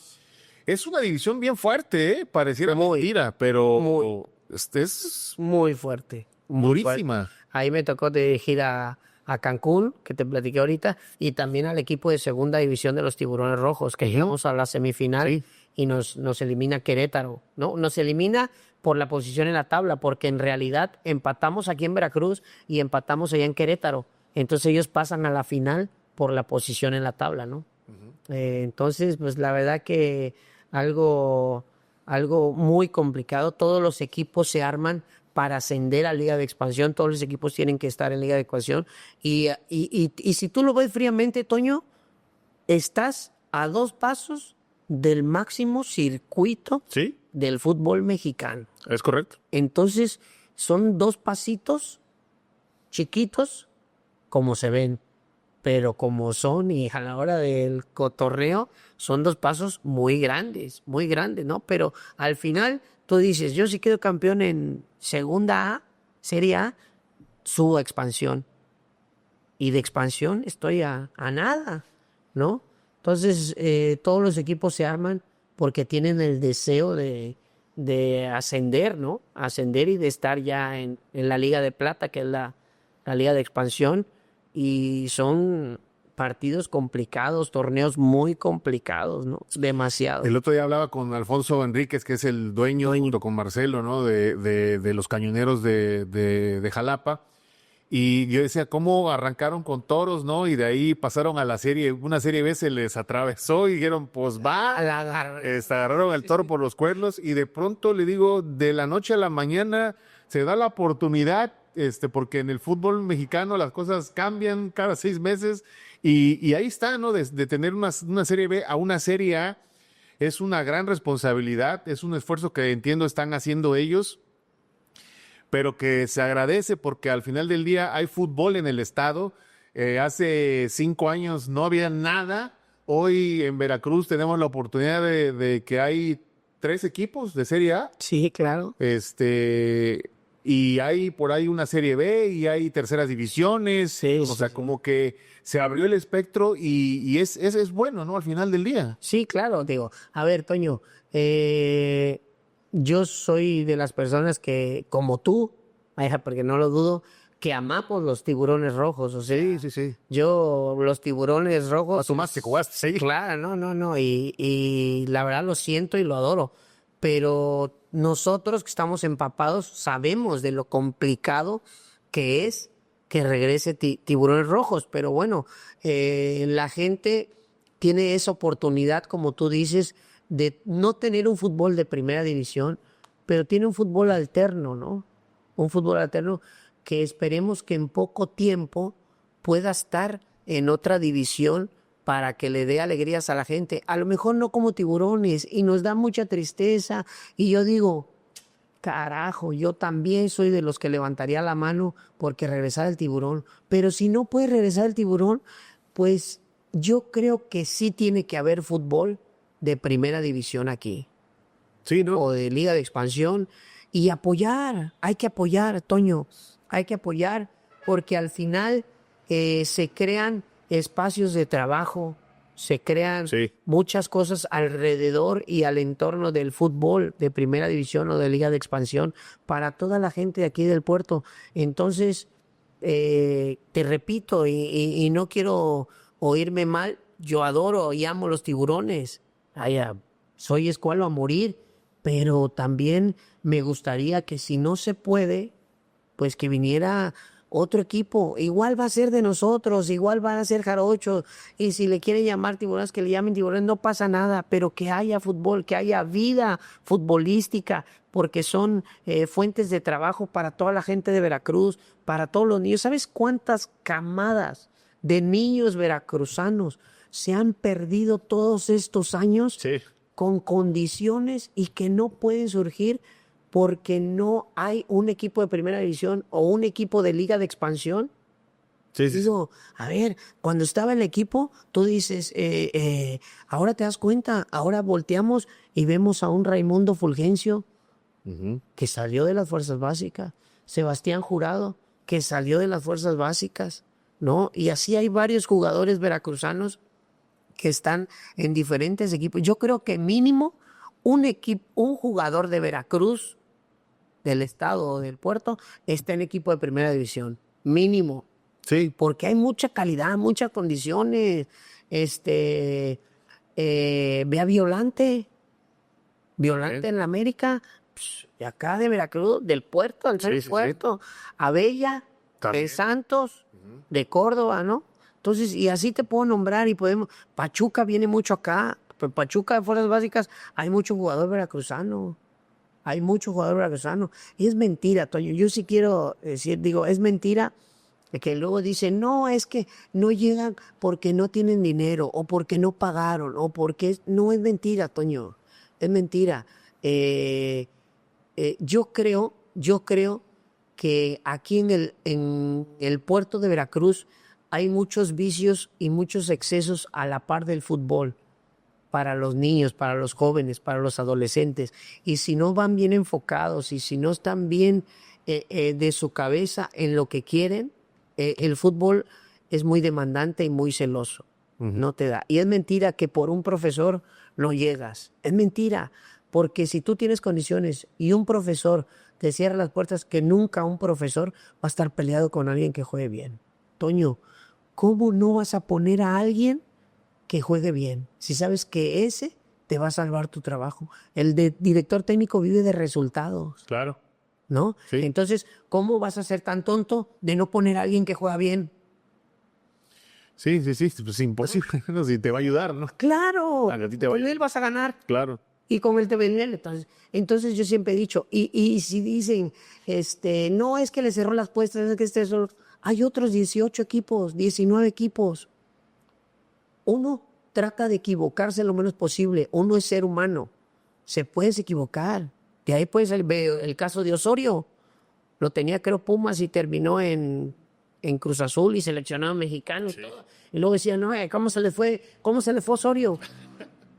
Es una división bien fuerte, ¿eh? Pareciera mentira, pero es Muy fuerte. Muy fuerte. durísima. Ahí me tocó dirigir a Cancún, que te platiqué ahorita, y también al equipo de segunda división de los Tiburones Rojos, que llegamos a la semifinal y nos elimina Querétaro, ¿no? Nos elimina por la posición en la tabla, porque en realidad empatamos aquí en Veracruz y empatamos allá en Querétaro. Entonces ellos pasan a la final por la posición en la tabla, ¿no? Entonces, pues la verdad que algo muy complicado. Todos los equipos se arman para ascender a Liga de Expansión. Todos los equipos tienen que estar en Liga de Expansión. Y si tú lo ves fríamente, Toño, estás a 2 pasos del máximo circuito Sí, del fútbol mexicano. es correcto. Entonces, son 2 pasitos chiquitos como se ven, pero como son y a la hora del cotorreo, son 2 pasos muy grandes, ¿no? Pero al final tú dices, yo si quedo campeón en segunda A, Serie A, subo a expansión. Y de expansión estoy a nada, ¿no? Entonces, todos los equipos se arman porque tienen el deseo de ascender, ¿no? Ascender y de estar ya en la Liga de Plata, que es la Liga de Expansión. Y son partidos complicados, torneos muy complicados, ¿no? Demasiado. El otro día hablaba con Alfonso Enríquez, que es el dueño, junto con Marcelo, ¿no? De los Cañoneros de Jalapa. Y yo decía, ¿cómo arrancaron con Toros, no? Y de ahí pasaron a una serie B se les atravesó y dijeron, pues va. Agarraron al toro por los cuernos y de pronto le digo, de la noche a la mañana se da la oportunidad, porque en el fútbol mexicano las cosas cambian cada 6 meses y ahí está, ¿no? De tener una serie B a una serie A es una gran responsabilidad, es un esfuerzo que entiendo están haciendo ellos, pero que se agradece porque al final del día hay fútbol en el estado. Hace 5 años no había nada. Hoy en Veracruz tenemos la oportunidad de que hay 3 equipos de Serie A. Sí, claro. Y hay por ahí una Serie B y hay terceras divisiones. Sí, o sea, como que se abrió el espectro y es bueno, ¿no? Al final del día. Sí, claro, digo. A ver, Toño, yo soy de las personas que, como tú, porque no lo dudo, que amamos los tiburones rojos. O sea, Sí. yo los tiburones rojos... Asumaste, jugaste, sí. Claro, no. Y la verdad lo siento y lo adoro. Pero nosotros que estamos empapados sabemos de lo complicado que es que regrese Tiburones Rojos. Pero bueno, la gente tiene esa oportunidad, como tú dices, de no tener un fútbol de primera división, pero tiene un fútbol alterno, ¿no? Un fútbol alterno que esperemos que en poco tiempo pueda estar en otra división para que le dé alegrías a la gente. A lo mejor no como Tiburones, y nos da mucha tristeza. Y yo digo, carajo, yo también soy de los que levantaría la mano porque regresara el Tiburón. Pero si no puede regresar el Tiburón, pues yo creo que sí tiene que haber fútbol de primera división aquí, Sí, ¿no? o de liga de expansión, y apoyar. Hay que apoyar, Toño, hay que apoyar, porque al final se crean espacios de trabajo, se crean Sí. muchas cosas alrededor y al entorno del fútbol de primera división o de liga de expansión para toda la gente de aquí del puerto. Entonces, te repito, y no quiero oírme mal, yo adoro y amo los Tiburones. Soy escualo a morir, pero también me gustaría que si no se puede, pues que viniera otro equipo. Igual va a ser de nosotros, igual van a ser jarochos, y si le quieren llamar Tiburones, que le llamen Tiburones, no pasa nada, pero que haya fútbol, que haya vida futbolística, porque son fuentes de trabajo para toda la gente de Veracruz, para todos los niños. ¿Sabes cuántas camadas de niños veracruzanos se han perdido todos estos años Sí. con condiciones y que no pueden surgir porque no hay un equipo de primera división o un equipo de liga de expansión? Sí, sí. Digo, a ver, cuando estaba el equipo, tú dices, ahora te das cuenta, ahora volteamos y vemos a un Raimundo Fulgencio que salió de las fuerzas básicas, Sebastián Jurado, que salió de las fuerzas básicas, ¿no? Y así hay varios jugadores veracruzanos que están en diferentes equipos. Yo creo que mínimo un jugador de Veracruz, del estado o del puerto, está en equipo de primera división. Mínimo. Sí. Porque hay mucha calidad, muchas condiciones. Ve a Violante en la América, de acá de Veracruz, del puerto, al ser Sí, sí, sí. puerto, a Bella, También. de Santos, de Córdoba, ¿no? Entonces, y así te puedo nombrar y podemos. Pachuca viene mucho acá. Pachuca de fuerzas básicas, hay mucho jugador veracruzano. Hay mucho jugador veracruzano. Y es mentira, Toño. Yo sí quiero decir, digo, es mentira que luego dicen, no, es que no llegan porque no tienen dinero, o porque no pagaron, o porque... No, es mentira, Toño. Es mentira. Yo creo que aquí en el puerto de Veracruz hay muchos vicios y muchos excesos a la par del fútbol para los niños, para los jóvenes, para los adolescentes. Y si no van bien enfocados y si no están bien de su cabeza en lo que quieren, el fútbol es muy demandante y muy celoso. No te da. Y es mentira que por un profesor no llegas. Es mentira. Porque si tú tienes condiciones y un profesor te cierra las puertas, que nunca un profesor va a estar peleado con alguien que juegue bien. Toño, ¿cómo no vas a poner a alguien que juegue bien si sabes que ese te va a salvar tu trabajo? El director técnico vive de resultados, Claro. ¿no? Sí. Entonces, ¿cómo vas a ser tan tonto de no poner a alguien que juega bien? Sí, sí, sí. Pues imposible. No, si te va a ayudar, ¿no? ¡Claro! A ti te va a Con ayudar. él vas a ganar. Claro. Y con él te venía. Entonces yo siempre he dicho, y si dicen, no es que le cerró las puertas, es que solo... Hay otros 18 equipos, 19 equipos. Uno trata de equivocarse lo menos posible. Uno es ser humano. Se puedes equivocar. De ahí puede salir el caso de Osorio. Lo tenía, creo, Pumas y terminó en Cruz Azul y seleccionado mexicano. Sí. Todo. Y luego decían, no, ¿cómo se le fue Osorio?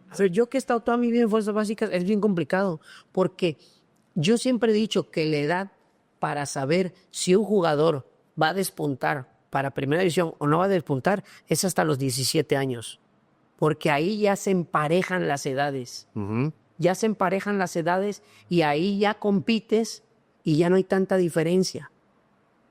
A ver, yo que he estado toda mi vida en fuerzas básicas, es bien complicado, porque yo siempre he dicho que la edad para saber si un jugador va a despuntar para primera división o no va a despuntar es hasta los 17 años, porque ahí ya se emparejan las edades. Ya se emparejan las edades y ahí ya compites y ya no hay tanta diferencia,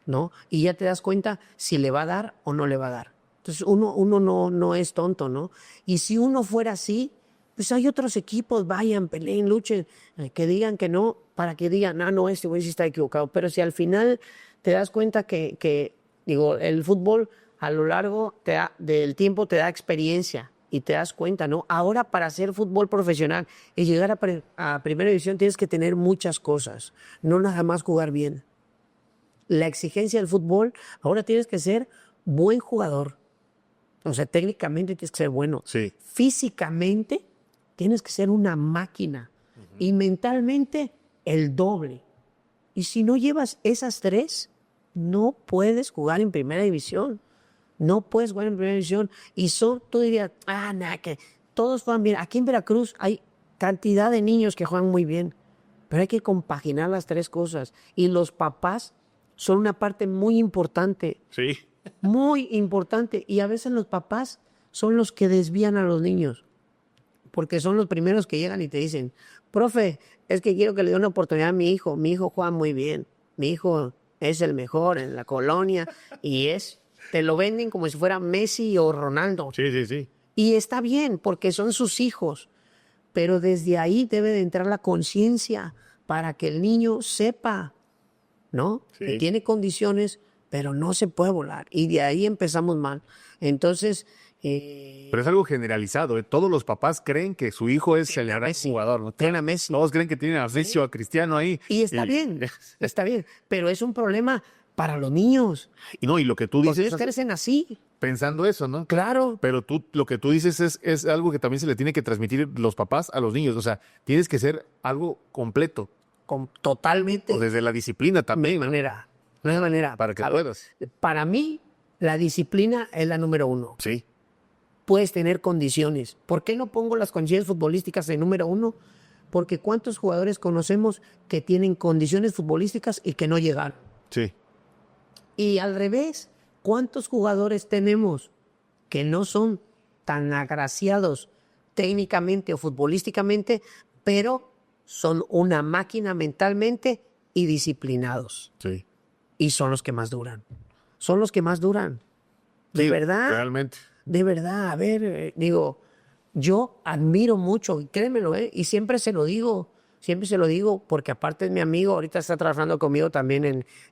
¿no? Y ya te das cuenta si le va a dar o no le va a dar. Entonces uno no es tonto, ¿no? Y si uno fuera así, pues hay otros equipos, vayan, peleen, luchen, que digan que no, para que digan, no, este güey sí está equivocado. Pero si al final te das cuenta que digo, el fútbol a lo largo del tiempo te da experiencia. y te das cuenta, ¿no? Ahora para hacer fútbol profesional y llegar a primera división tienes que tener muchas cosas, no nada más jugar bien. La exigencia del fútbol, ahora tienes que ser buen jugador. O sea, técnicamente tienes que ser bueno. Sí. Físicamente tienes que ser una máquina. Y mentalmente el doble. Y si no llevas esas tres, no puedes jugar en primera división. No puedes jugar en primera división. Y tú dirías, nada, que todos juegan bien. Aquí en Veracruz hay cantidad de niños que juegan muy bien. Pero hay que compaginar las tres cosas. Y los papás son una parte muy importante. Sí. Muy importante. Y a veces los papás son los que desvían a los niños. Porque son los primeros que llegan y te dicen, profe, es que quiero que le dé una oportunidad a mi hijo. Mi hijo juega muy bien. Mi hijo es el mejor en la colonia. Y te lo venden como si fuera Messi o Ronaldo. Sí. Y está bien, porque son sus hijos. Pero desde ahí debe de entrar la conciencia para que el niño sepa, ¿no? Sí. Que tiene condiciones, pero no se puede volar. Y de ahí empezamos mal. Entonces... Pero es algo generalizado, ¿eh? Todos los papás creen que su hijo es el gran jugador, ¿no? Tienen a Messi. Todos creen que tienen a Messi o a Cristiano ahí. Y está bien, está bien. Pero es un problema para los niños. Y lo que tú Porque dices, ellos crecen así. pensando eso, ¿no? Claro. Pero lo que tú dices es algo que también se le tiene que transmitir los papás a los niños. O sea, tienes que ser algo completo. Totalmente. O desde la disciplina también. No hay manera. Para que puedas. Para mí, la disciplina es la número uno. Sí. Puedes tener condiciones. ¿Por qué no pongo las condiciones futbolísticas en número uno? Porque ¿cuántos jugadores conocemos que tienen condiciones futbolísticas y que no llegaron? Sí. Y al revés, ¿cuántos jugadores tenemos que no son tan agraciados técnicamente o futbolísticamente, pero son una máquina mentalmente y disciplinados? Sí. Y son los que más duran. Son los que más duran. De Sí, verdad. Realmente. De verdad, a ver, yo admiro mucho, y créemelo, y siempre se lo digo, porque aparte es mi amigo, ahorita está trabajando conmigo también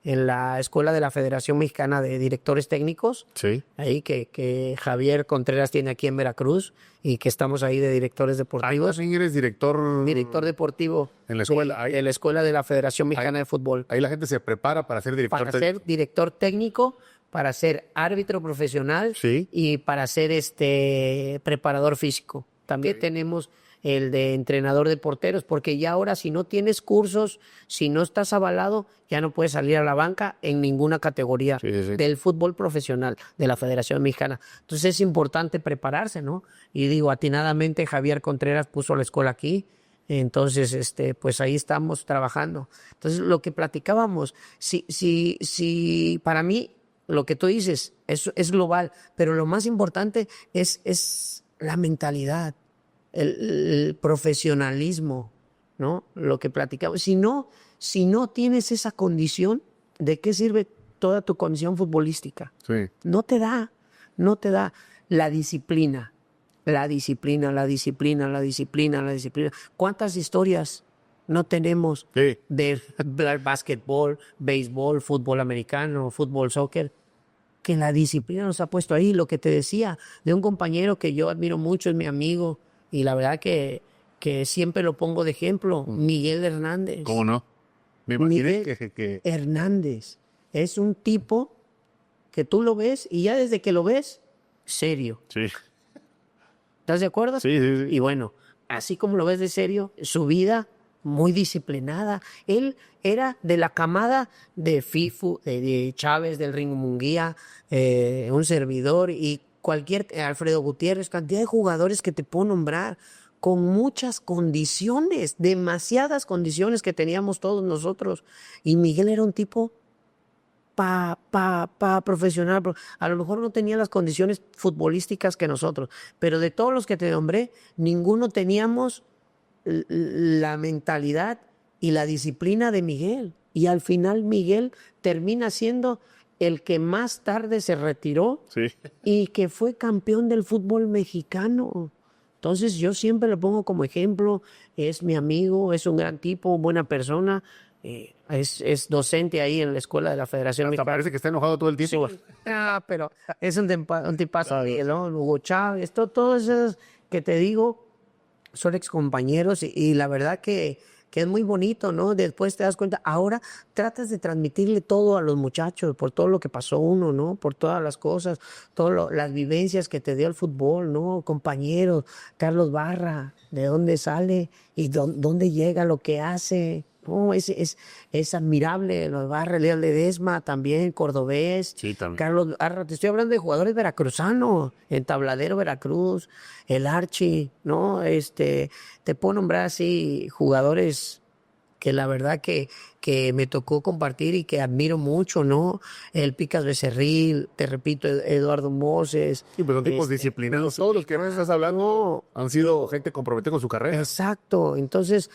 en la escuela de la Federación Mexicana de Directores Técnicos, Sí. ahí que Javier Contreras tiene aquí en Veracruz, y que estamos ahí de directores deportivos. También eres director Deportivo en la escuela. en la escuela de la Federación Mexicana de Fútbol. Ahí la gente se prepara para ser director Para técnico. ser director técnico, para ser árbitro profesional Sí. y para ser preparador físico. También tenemos el de entrenador de porteros, porque ya ahora si no tienes cursos, si no estás avalado, ya no puedes salir a la banca en ninguna categoría Sí. del fútbol profesional de la Federación Mexicana. Entonces es importante prepararse, ¿no? Y digo, atinadamente Javier Contreras puso la escuela aquí. Entonces, pues ahí estamos trabajando. Entonces, lo que platicábamos, si para mí lo que tú dices es global, pero lo más importante es la mentalidad, el profesionalismo, ¿no? Lo que platicamos. Si no tienes esa condición, ¿de qué sirve toda tu condición futbolística? Sí. No te da la disciplina. La disciplina. ¿Cuántas historias no tenemos Sí. de básquetbol, béisbol, fútbol americano, fútbol, soccer? Que la disciplina nos ha puesto ahí. Lo que te decía de un compañero que yo admiro mucho, es mi amigo, y la verdad que siempre lo pongo de ejemplo, Miguel Hernández. ¿Cómo no? Me imaginé Miguel que Hernández es un tipo que tú lo ves y ya desde que lo ves, serio. Sí. ¿Estás de acuerdo? Sí. Y bueno, así como lo ves de serio, su vida muy disciplinada. Él era de la camada de Fifu, de Chávez, del Ringo Munguía, un servidor y Alfredo Gutiérrez, cantidad de jugadores que te puedo nombrar con muchas condiciones, demasiadas condiciones que teníamos todos nosotros. Y Miguel era un tipo profesional. A lo mejor no tenía las condiciones futbolísticas que nosotros, pero de todos los que te nombré, ninguno teníamos la mentalidad y la disciplina de Miguel. Y al final Miguel termina siendo el que más tarde se retiró y que fue campeón del fútbol mexicano. Entonces yo siempre lo pongo como ejemplo, es mi amigo, es un gran tipo, buena persona, Es docente ahí en la escuela de la Federación Hasta Mexicana. parece que está enojado todo el tiempo. Pero es un tipazo, ¿no? Hugo Chávez, todos esos que te digo son excompañeros y la verdad que es muy bonito, ¿no? Después te das cuenta, ahora tratas de transmitirle todo a los muchachos por todo lo que pasó uno, ¿no? Por todas las cosas, las vivencias que te dio el fútbol, ¿no? Compañeros, Carlos Barra, de dónde sale y dónde llega, lo que hace. No, es admirable. Los Barra, Leal Ledesma también, cordobés. Sí, también. Carlos Barra, te estoy hablando de jugadores veracruzanos, en Tabladero, Veracruz, el Archi, ¿no? Te puedo nombrar así jugadores que la verdad que me tocó compartir y que admiro mucho, ¿no? El Picas Becerril, te repito, Eduardo Moses. Sí, pero son tipos disciplinados. Todos los que me estás hablando han sido gente comprometida con su carrera. Exacto. Entonces,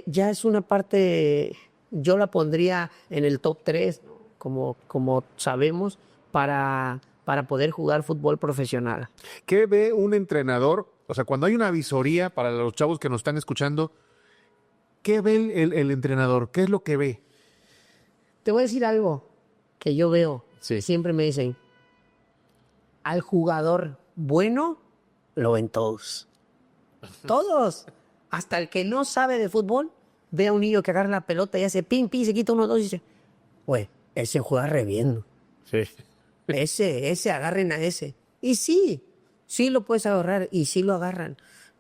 ya es una parte, yo la pondría en el top 3, como sabemos, para poder jugar fútbol profesional. ¿Qué ve un entrenador? O sea, cuando hay una visoría para los chavos que nos están escuchando, ¿qué ve el entrenador? ¿Qué es lo que ve? Te voy a decir algo que yo veo. Sí. Siempre me dicen, al jugador bueno lo ven todos. Todos. Hasta el que no sabe de fútbol, ve a un niño que agarra la pelota y hace pim, pim, se quita uno, dos y dice, güey, ese juega re bien. Sí. Ese, agarren a ese. Y sí lo puedes agarrar y sí lo agarran.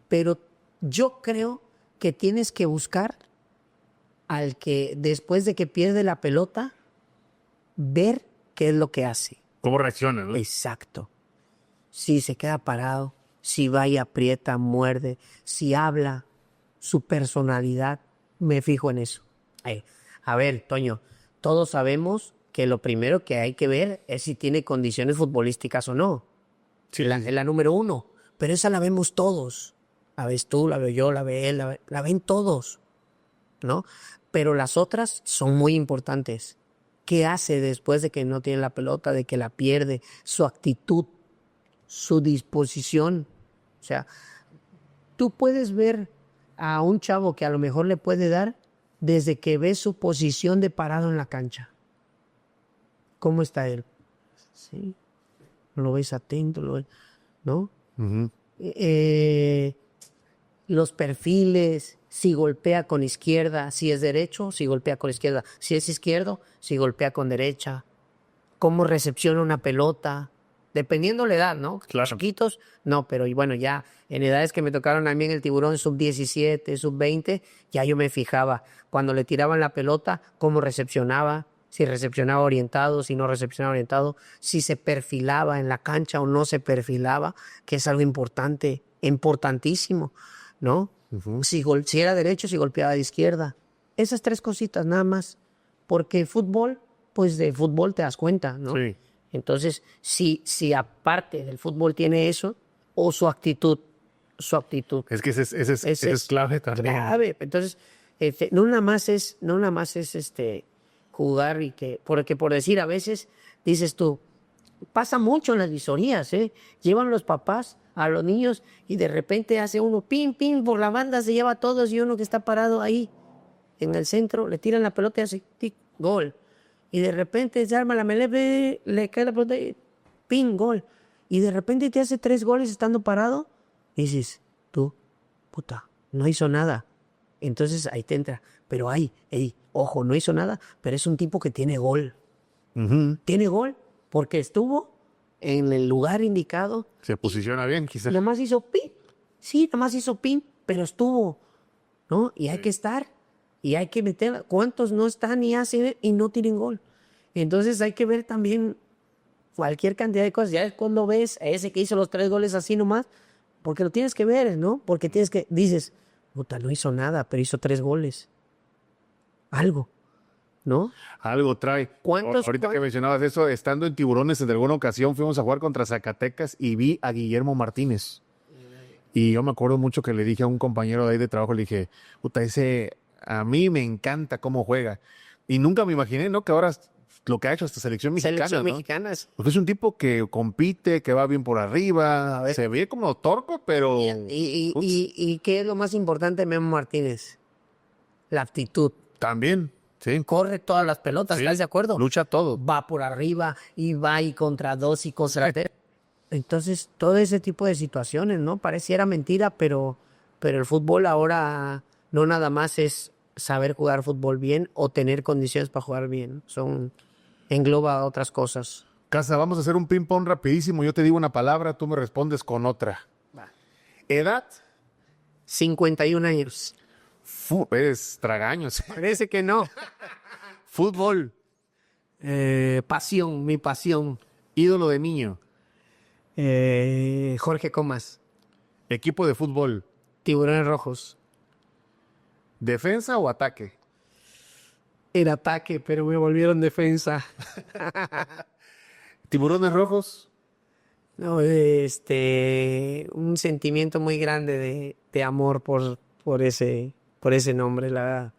Pero yo creo que tienes que buscar al que después de que pierde la pelota, ver qué es lo que hace. ¿Cómo reacciona, no? Exacto. Si se queda parado, si va y aprieta, muerde, si habla, su personalidad, me fijo en eso. A ver, Toño, todos sabemos que lo primero que hay que ver es si tiene condiciones futbolísticas o no. Sí. Es la número 1, pero esa la vemos todos. La ves tú, la veo yo, la ve él, la ven todos, ¿no? Pero las otras son muy importantes. ¿Qué hace después de que no tiene la pelota, de que la pierde? Su actitud, su disposición. O sea, tú puedes ver a un chavo que a lo mejor le puede dar desde que ves su posición de parado en la cancha. ¿Cómo está él? Sí. Lo ves atento, ¿no? Uh-huh. Los perfiles, si golpea con izquierda, si es derecho, si golpea con izquierda, si es izquierdo, si golpea con derecha, cómo recepciona una pelota, dependiendo la edad, ¿no? Claro. Chiquitos, no, pero y bueno, ya en edades que me tocaron a mí en el Tiburón, sub-17, sub-20, ya yo me fijaba, cuando le tiraban la pelota, cómo recepcionaba, si recepcionaba orientado, si no recepcionaba orientado, si se perfilaba en la cancha o no se perfilaba, que es algo importante, importantísimo, ¿no? Uh-huh. Si era derecho, si golpeaba de izquierda. Esas 3 cositas nada más. Porque fútbol, pues de fútbol te das cuenta, ¿no? Sí. Entonces, si aparte del fútbol tiene eso, o su actitud. Es que ese es clave también. Clave. Entonces, no nada más es jugar porque por decir, a veces dices tú, pasa mucho en las visorías, llevan los papás a los niños y de repente hace uno pin, pin, por la banda se lleva a todos y uno que está parado ahí en el centro, le tiran la pelota y hace tic, gol. Y de repente se arma la melee, le cae la pelota y pin, gol. Y de repente te hace 3 goles estando parado y dices, tú, puta, no hizo nada. Entonces ahí te entra, pero ojo, no hizo nada, pero es un tipo que tiene gol. Uh-huh. Tiene gol porque estuvo en el lugar indicado. Se posiciona bien, quizás. Nada más hizo pin. Sí, nada más hizo pin, pero estuvo, ¿no? Y hay que estar, y hay que meter. ¿Cuántos no están y hacen y no tienen gol? Entonces hay que ver también cualquier cantidad de cosas. Ya es cuando ves a ese que hizo los 3 goles así nomás, porque lo tienes que ver, ¿no? Porque dices, puta, no hizo nada, pero hizo 3 goles. Algo, ¿no? Algo trae. Ahorita que mencionabas eso, estando en Tiburones en alguna ocasión fuimos a jugar contra Zacatecas y vi a Guillermo Martínez. Y yo me acuerdo mucho que le dije a un compañero de ahí de trabajo, le dije, puta, a mí me encanta cómo juega. Y nunca me imaginé, ¿no? Que ahora lo que ha hecho esta selección mexicana, ¿no? Mexicanas. Porque es un tipo que compite, que va bien por arriba, se ve como torco, pero... ¿Y qué es lo más importante de Memo Martínez? La actitud. También, sí. Corre todas las pelotas, Sí. ¿estás de acuerdo? Lucha todo. Va por arriba y va y contra dos y contra tres. Entonces, todo ese tipo de situaciones, ¿no? Pareciera mentira, pero el fútbol ahora no nada más es saber jugar fútbol bien o tener condiciones para jugar bien. Engloba otras cosas. Casa, vamos a hacer un ping-pong rapidísimo. Yo te digo una palabra, tú me respondes con otra. Va. Edad. 51 años. Eres tragaños. Parece que no. Fútbol. Pasión, mi pasión. Ídolo de niño. Jorge Comas. Equipo de fútbol. Tiburones Rojos. ¿Defensa o ataque? Era ataque, pero me volvieron defensa. ¿Tiburones rojos? No, un sentimiento muy grande de amor por ese nombre, la verdad.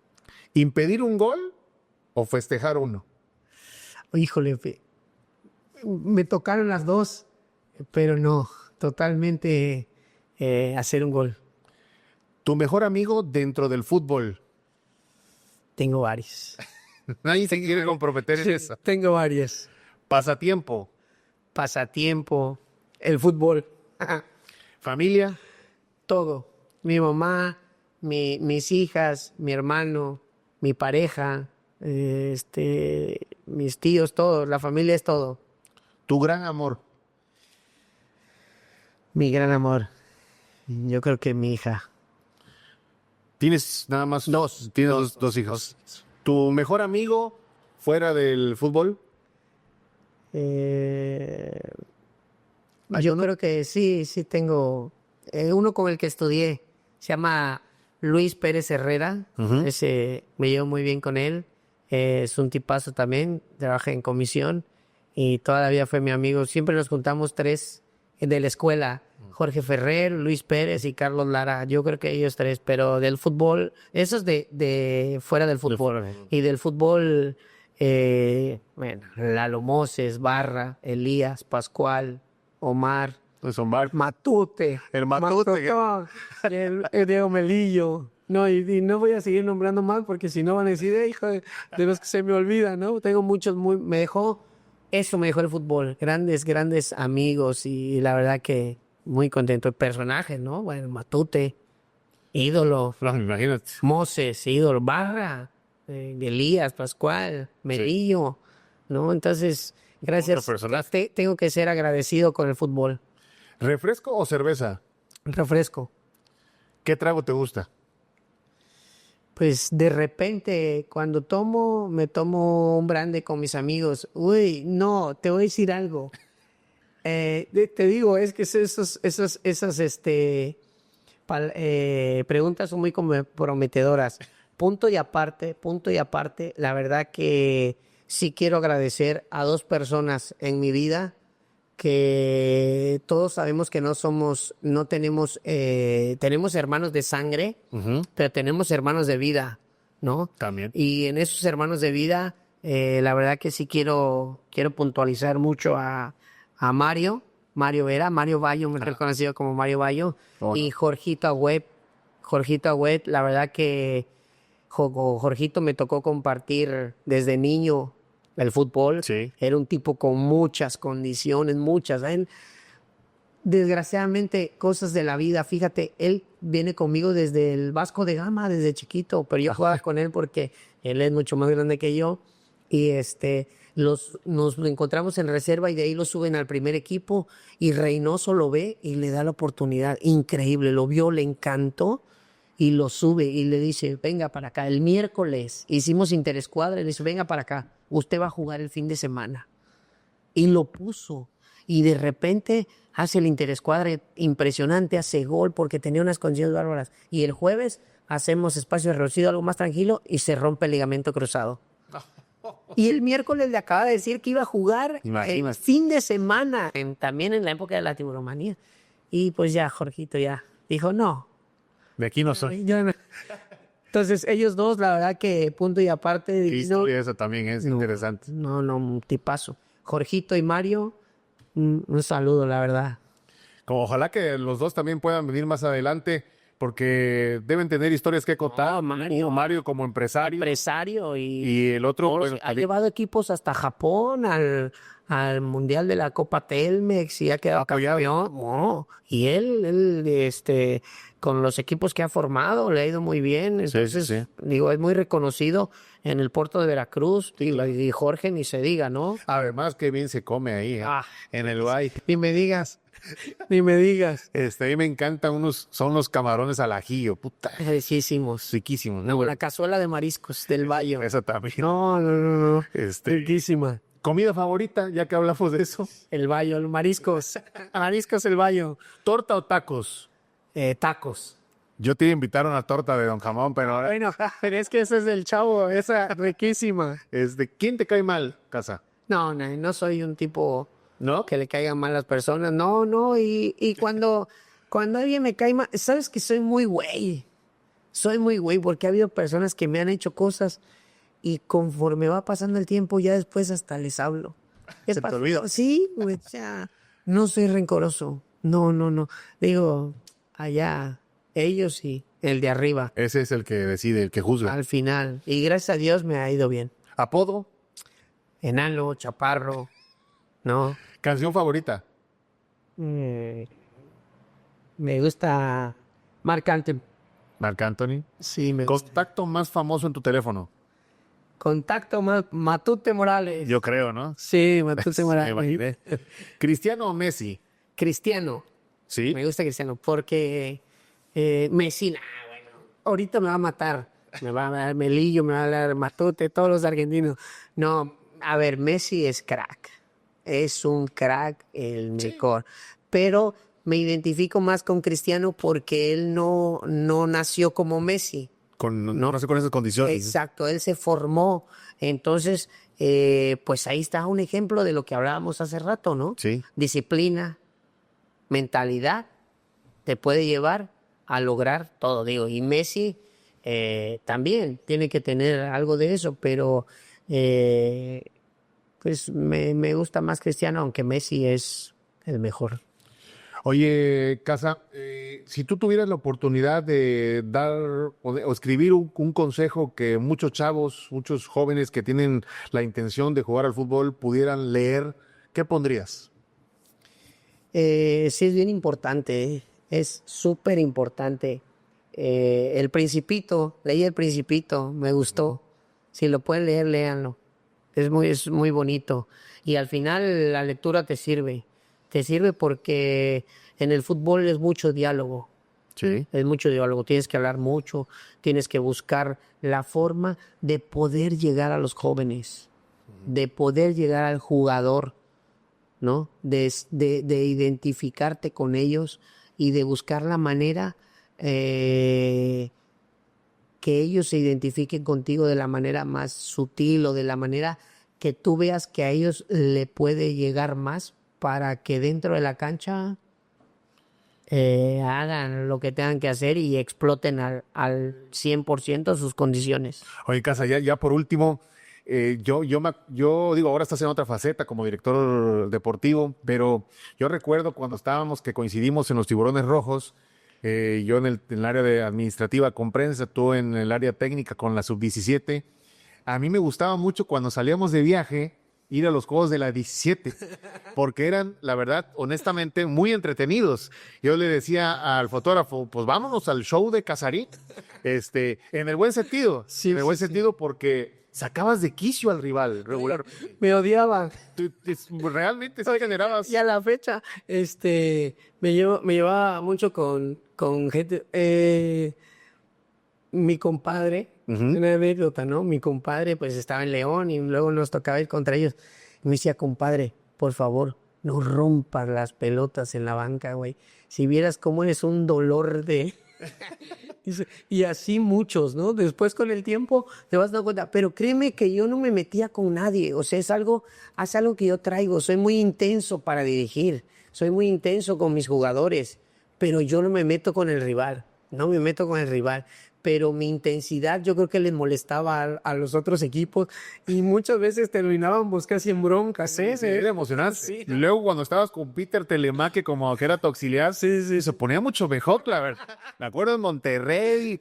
¿Impedir un gol o festejar uno? Híjole, me tocaron las dos, pero no, totalmente hacer un gol. ¿Tu mejor amigo dentro del fútbol? Tengo varios. Nadie se quiere comprometer en eso. Tengo varios. Pasatiempo. Pasatiempo, el fútbol, Familia. todo. Mi mamá, mis hijas, mi hermano, mi pareja, mis tíos, todo. La familia es todo. Tu gran amor. Mi gran amor. Yo creo que mi hija. ¿Tienes nada más? Tienes dos hijos. ¿Tu mejor amigo fuera del fútbol? Yo creo que sí tengo. Uno con el que estudié. Se llama Luis Pérez Herrera. Ese me llevo muy bien con él. Es un tipazo también. Trabaja en comisión. Y toda la vida fue mi amigo. Siempre nos juntamos tres de la escuela. Jorge Ferrer, Luis Pérez y Carlos Lara. Yo creo que ellos tres. Pero del fútbol, eso es de fuera del fútbol. Y del fútbol, bueno, Lalo Moses, Barra, Elías, Pascual, Omar, Pues Omar. Matute. El Matute. Matutón, el Diego Melillo. No, y no voy a seguir nombrando más porque si no van a decir, hijo de los que se me olvidan, ¿no? Tengo muchos me dejó el fútbol. Grandes amigos y la verdad que muy contento. El personaje, ¿no? Bueno, Matute, ídolo. No, imagínate. Moses, ídolo. Barra, Elías, Pascual, Melillo, ¿no? Entonces, gracias. Otro personaje. Tengo que ser agradecido con el fútbol. ¿Refresco o cerveza? Refresco. ¿Qué trago te gusta? Pues de repente, cuando me tomo un brandy con mis amigos. Uy, no, te voy a decir algo. Te digo, es que esas preguntas son muy comprometedoras. Punto y aparte, la verdad que sí quiero agradecer a dos personas en mi vida que todos sabemos que tenemos hermanos de sangre, pero tenemos hermanos de vida, ¿no? También. Y en esos hermanos de vida, la verdad que sí quiero puntualizar mucho a Mario Vera, Mario Bayo, mejor conocido como Mario Bayo, y Jorgito Agüed. Jorgito Agüed, la verdad que Jorgito me tocó compartir desde niño el fútbol. Sí. Era un tipo con muchas condiciones, muchas. Desgraciadamente, cosas de la vida. Fíjate, él viene conmigo desde el Vasco de Gama, desde chiquito, pero yo jugaba con él porque él es mucho más grande que yo. Y nos encontramos en reserva y de ahí lo suben al primer equipo y Reynoso lo ve y le da la oportunidad. Increíble, lo vio, le encantó. Y lo sube y le dice, venga para acá. El miércoles hicimos interescuadra y le dice, venga para acá. Usted va a jugar el fin de semana. Y lo puso. Y de repente hace el interescuadra impresionante, hace gol porque tenía unas condiciones bárbaras. Y el jueves hacemos espacio reducido, algo más tranquilo, y se rompe el ligamento cruzado. Y el miércoles le acaba de decir que iba a jugar el fin de semana, también en la época de la tiburomanía. Y pues ya, Jorgito ya dijo, no. De aquí no soy. Yo no. Entonces, ellos dos, la verdad que punto y aparte. Y eso también es interesante. No, un tipazo. Jorgito y Mario, un saludo, la verdad. Como ojalá que los dos también puedan venir más adelante. porque deben tener historias que contar. No, Mario. Mario como Empresario y el otro, bueno, ha llevado equipos hasta Japón al Mundial de la Copa Telmex y ha quedado apoyado. campeón. No, y él, con los equipos que ha formado, le ha ido muy bien. Entonces, sí. digo, es muy reconocido en el puerto de Veracruz. Sí. Y Jorge ni se diga, ¿no? Además, qué bien se come ahí, Ah. en el Bay. Ni me digas, ni me digas. A mí me encantan son los camarones al ajillo, puta, Riquísimos. riquísimos. ¿No? La cazuela de mariscos del Bayo. Esa también. No. Este, Riquísima. comida favorita, ya que hablamos de eso. El Bayo, el mariscos. Mariscos, el Bayo. ¿Torta o tacos? Tacos. Yo te iba a invitar a una torta de Don Jamón, pero ahora, Bueno, pero es que ese es del chavo, esa riquísima. ¿quién te cae mal, Casa? No soy un tipo ¿No? que le caigan mal las personas. No, y cuando alguien me cae mal, sabes que soy muy güey. Soy muy güey porque ha habido personas que me han hecho cosas y conforme va pasando el tiempo, ya después hasta les hablo. ¿Qué ¿Se te pasó? olvida? Sí, güey, o sea, no soy rencoroso. No. Digo, allá, ellos y el de arriba, Ese es el que decide, el que juzga. al final. Y gracias a Dios me ha ido bien. ¿Apodo? Enano, chaparro, ¿no? ¿Canción favorita? Me gusta Marc Anthony. Marc Anthony. Sí, me gusta. ¿Contacto más famoso en tu teléfono? Contacto más Matute Morales. Yo creo, ¿no? Sí, Matute Me Morales. imaginé. ¿Cristiano o Messi? Cristiano. Sí. Me gusta Cristiano porque Messi, bueno, ahorita me va a matar. Me va a dar Melillo, me va a dar Matute, todos los argentinos. No, a ver, Messi es crack. Es un crack, el mejor. Pero me identifico más con Cristiano porque él no nació como Messi. No sé con esas condiciones. Exacto, él se formó. Entonces, pues ahí está un ejemplo de lo que hablábamos hace rato, ¿no? Sí. Disciplina, mentalidad, te puede llevar a lograr todo, digo. Y Messi también tiene que tener algo de eso, pero pues me gusta más Cristiano, aunque Messi es el mejor. Oye, Casa, si tú tuvieras la oportunidad de dar o escribir un consejo que muchos chavos, muchos jóvenes que tienen la intención de jugar al fútbol pudieran leer, ¿qué pondrías? Sí, es bien importante, es súper importante. El Principito, leí El Principito, me gustó. Si lo pueden leer, léanlo. Es muy bonito. Y al final la lectura te sirve. Te sirve porque en el fútbol es mucho diálogo. Sí. Es mucho diálogo. Tienes que hablar mucho, tienes que buscar la forma de poder llegar a los jóvenes, de poder llegar al jugador, ¿no? De identificarte con ellos y de buscar la manera que ellos se identifiquen contigo de la manera más sutil o de la manera que tú veas que a ellos le puede llegar más para que dentro de la cancha hagan lo que tengan que hacer y exploten al 100% sus condiciones. Oye, Casa, ya por último, yo digo, ahora estás en otra faceta como director deportivo, pero yo recuerdo cuando que coincidimos en los Tiburones Rojos, yo en el área de administrativa con prensa, tú en el área técnica con la sub-17. A mí me gustaba mucho cuando salíamos de viaje ir a los juegos de la 17, porque eran, la verdad, honestamente, muy entretenidos. Yo le decía al fotógrafo, pues vámonos al show de Casarín, en el buen sentido, Sí, en el buen sí, sentido, porque sacabas de quicio al rival regular. Me odiaban. Realmente sí generabas. Y a la fecha, me llevaba mucho con gente. Mi compadre, una anécdota, ¿no? Mi compadre, pues estaba en León y luego nos tocaba ir contra ellos. Y me decía, compadre, por favor, no rompas las pelotas en la banca, güey. Si vieras cómo eres un dolor de. Y así muchos, ¿no? Después con el tiempo te vas dando cuenta. Pero créeme que yo no me metía con nadie. O sea, es algo que yo traigo. Soy muy intenso para dirigir. Soy muy intenso con mis jugadores. Pero yo no me meto con el rival. No me meto con el rival. pero mi intensidad yo creo que les molestaba a los otros equipos y muchas veces terminábamos casi en broncas. Era emocionante. Sí. Y luego cuando estabas con Peter Telemaque como que era tu auxiliar, se ponía mucho mejor, la verdad. Me acuerdo en Monterrey,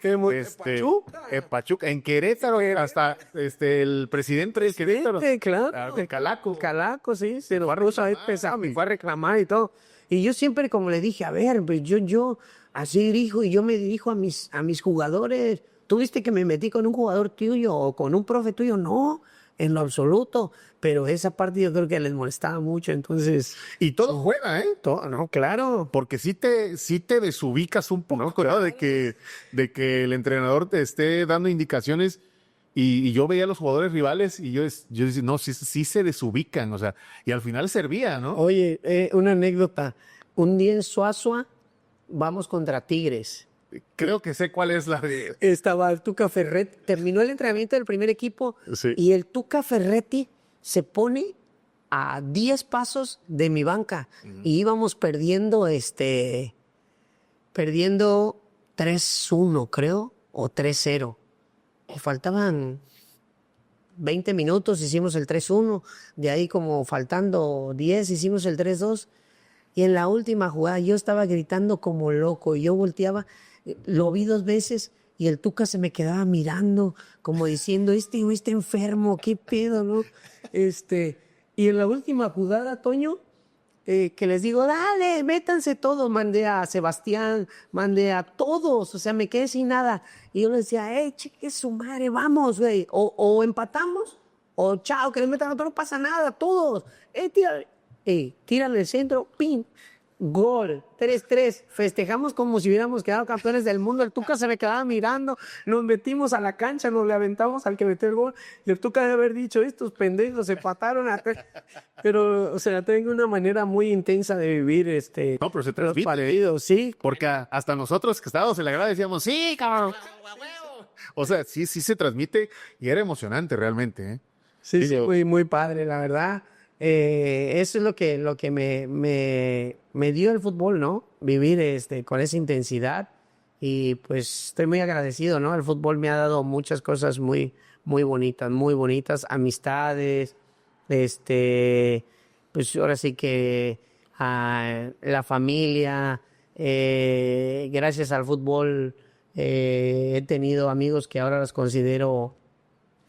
Pachuca, en Querétaro, hasta el presidente de Querétaro. Claro. El Calaco. Calaco, sí, se lo puso a pesar, me fue a reclamar y todo. Y yo siempre, como le dije, a ver, pues yo así dirijo y yo me dirijo a mis jugadores. ¿Tú viste que me metí con un jugador tuyo o con un profe tuyo? No, en lo absoluto. Pero esa parte yo creo que les molestaba mucho, entonces... Y todo juega, ¿eh? Todo, no, claro. Porque sí te desubicas un poco, ¿no? Cuidado de que el entrenador te esté dando indicaciones. Y yo veía a los jugadores rivales y yo decía, no, sí se desubican, o sea, y al final servía, ¿no? Oye, una anécdota. Un día en Suazua vamos contra Tigres. Creo que sé cuál es la de... Estaba el Tuca Ferretti, terminó el entrenamiento del primer equipo Sí. y el Tuca Ferretti se pone a 10 pasos de mi banca y íbamos perdiendo 3-1 creo, o 3-0. Y faltaban 20 minutos, hicimos el 3-1, de ahí como faltando 10 hicimos el 3-2. Y en la última jugada yo estaba gritando como loco y yo volteaba, lo vi 2 veces y el Tuca se me quedaba mirando como diciendo, güey está enfermo, qué pedo, ¿no? Y en la última jugada, Toño, que les digo, dale, métanse todos, mandé a Sebastián, mandé a todos, o sea, me quedé sin nada. Y yo les decía, cheque su madre, vamos, güey, o empatamos, o chao, que les metan otro, no pasa nada, todos, tírale. Tírale el centro, pin, gol, 3-3. Festejamos como si hubiéramos quedado campeones del mundo. El Tuca se me quedaba mirando, nos metimos a la cancha, nos le aventamos al que metió el gol. Y el Tuca debe haber dicho, estos pendejos se pataron. Pero, o sea, tengo una manera muy intensa de vivir No, pero se los transmite, partidos, sí. porque hasta nosotros que estábamos en la grada decíamos, sí, cabrón. O sea, sí se transmite y era emocionante realmente, ¿eh? Sí, muy, muy padre, la verdad. Eso es lo que me dio el fútbol, ¿no? Vivir con esa intensidad y pues estoy muy agradecido, ¿no? El fútbol me ha dado muchas cosas muy, muy bonitas, amistades, pues ahora sí que la familia, gracias al fútbol he tenido amigos que ahora los considero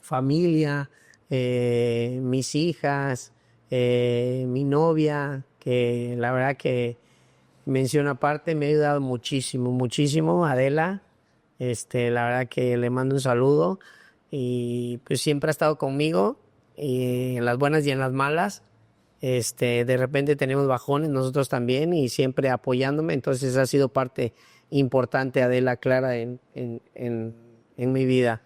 familia, mis hijas, mi novia, que la verdad que mención aparte me ha ayudado muchísimo, Adela, la verdad que le mando un saludo y pues siempre ha estado conmigo y en las buenas y en las malas, de repente tenemos bajones nosotros también y siempre apoyándome, entonces ha sido parte importante Adela Clara en mi vida.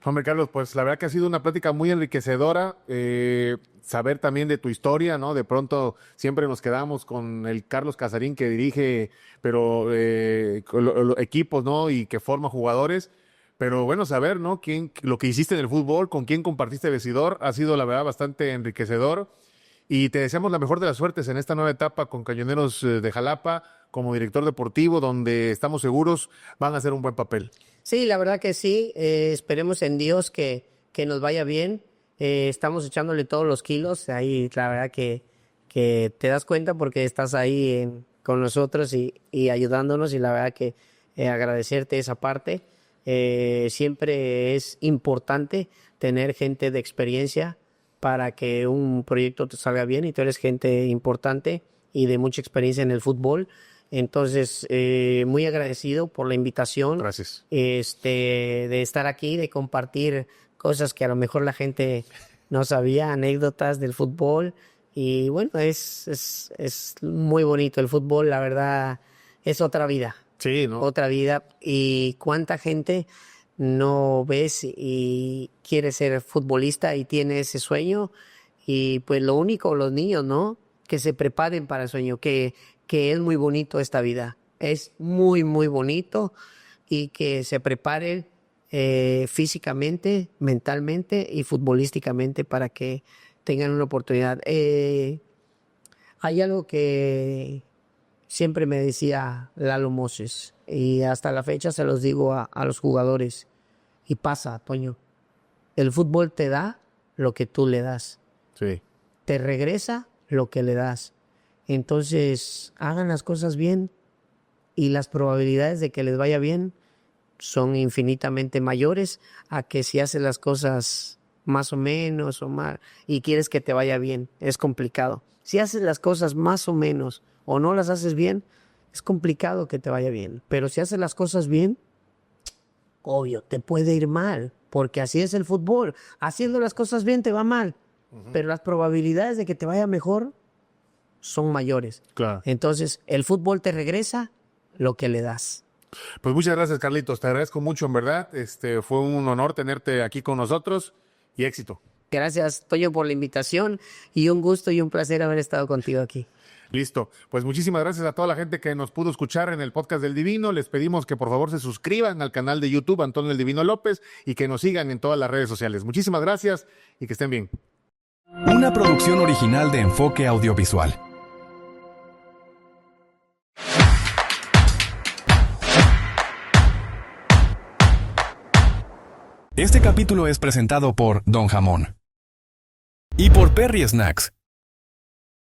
Hombre, Carlos, pues la verdad que ha sido una plática muy enriquecedora, saber también de tu historia, ¿no? De pronto siempre nos quedamos con el Carlos Casarín que dirige, pero equipos, ¿no? Y que forma jugadores. Pero bueno, saber, ¿no? Lo que hiciste en el fútbol, con quién compartiste vestidor, ha sido la verdad bastante enriquecedor. Y te deseamos la mejor de las suertes en esta nueva etapa con Cañoneros de Jalapa como director deportivo, donde estamos seguros van a hacer un buen papel. Sí, la verdad que sí. Esperemos en Dios que nos vaya bien. Estamos echándole todos los kilos. Ahí la verdad que te das cuenta porque estás ahí con nosotros y ayudándonos y la verdad que agradecerte esa parte. Siempre es importante tener gente de experiencia para que un proyecto te salga bien y tú eres gente importante y de mucha experiencia en el fútbol. Entonces, muy agradecido por la invitación. Gracias. De estar aquí, de compartir cosas que a lo mejor la gente no sabía, anécdotas del fútbol. Y bueno, es muy bonito el fútbol, la verdad, es otra vida. Sí, ¿no? Otra vida. Y cuánta gente no ves y quiere ser futbolista y tiene ese sueño. Y pues lo único, los niños, ¿no? Que se preparen para el sueño, que es muy bonito esta vida. Es muy, muy bonito y que se preparen físicamente, mentalmente y futbolísticamente para que tengan una oportunidad. Hay algo que siempre me decía Lalo Moses, y hasta la fecha se los digo a los jugadores, y pasa, Toño, el fútbol te da lo que tú le das, Sí. te regresa lo que le das. Entonces, hagan las cosas bien y las probabilidades de que les vaya bien son infinitamente mayores a que si haces las cosas más o menos o mal y quieres que te vaya bien. Es complicado. Si haces las cosas más o menos o no las haces bien, es complicado que te vaya bien. Pero si haces las cosas bien, obvio, te puede ir mal, porque así es el fútbol. Haciendo las cosas bien te va mal, pero las probabilidades de que te vaya mejor son mayores. Claro. Entonces, el fútbol te regresa lo que le das. Pues muchas gracias, Carlitos. Te agradezco mucho, en verdad. Fue un honor tenerte aquí con nosotros y éxito. Gracias, Toño, por la invitación y un gusto y un placer haber estado contigo aquí. Listo. Pues muchísimas gracias a toda la gente que nos pudo escuchar en el podcast del Divino. Les pedimos que por favor se suscriban al canal de YouTube Antonio el Divino López y que nos sigan en todas las redes sociales. Muchísimas gracias y que estén bien. Una producción original de Enfoque Audiovisual. Este capítulo es presentado por Don Jamón y por Perry Snacks.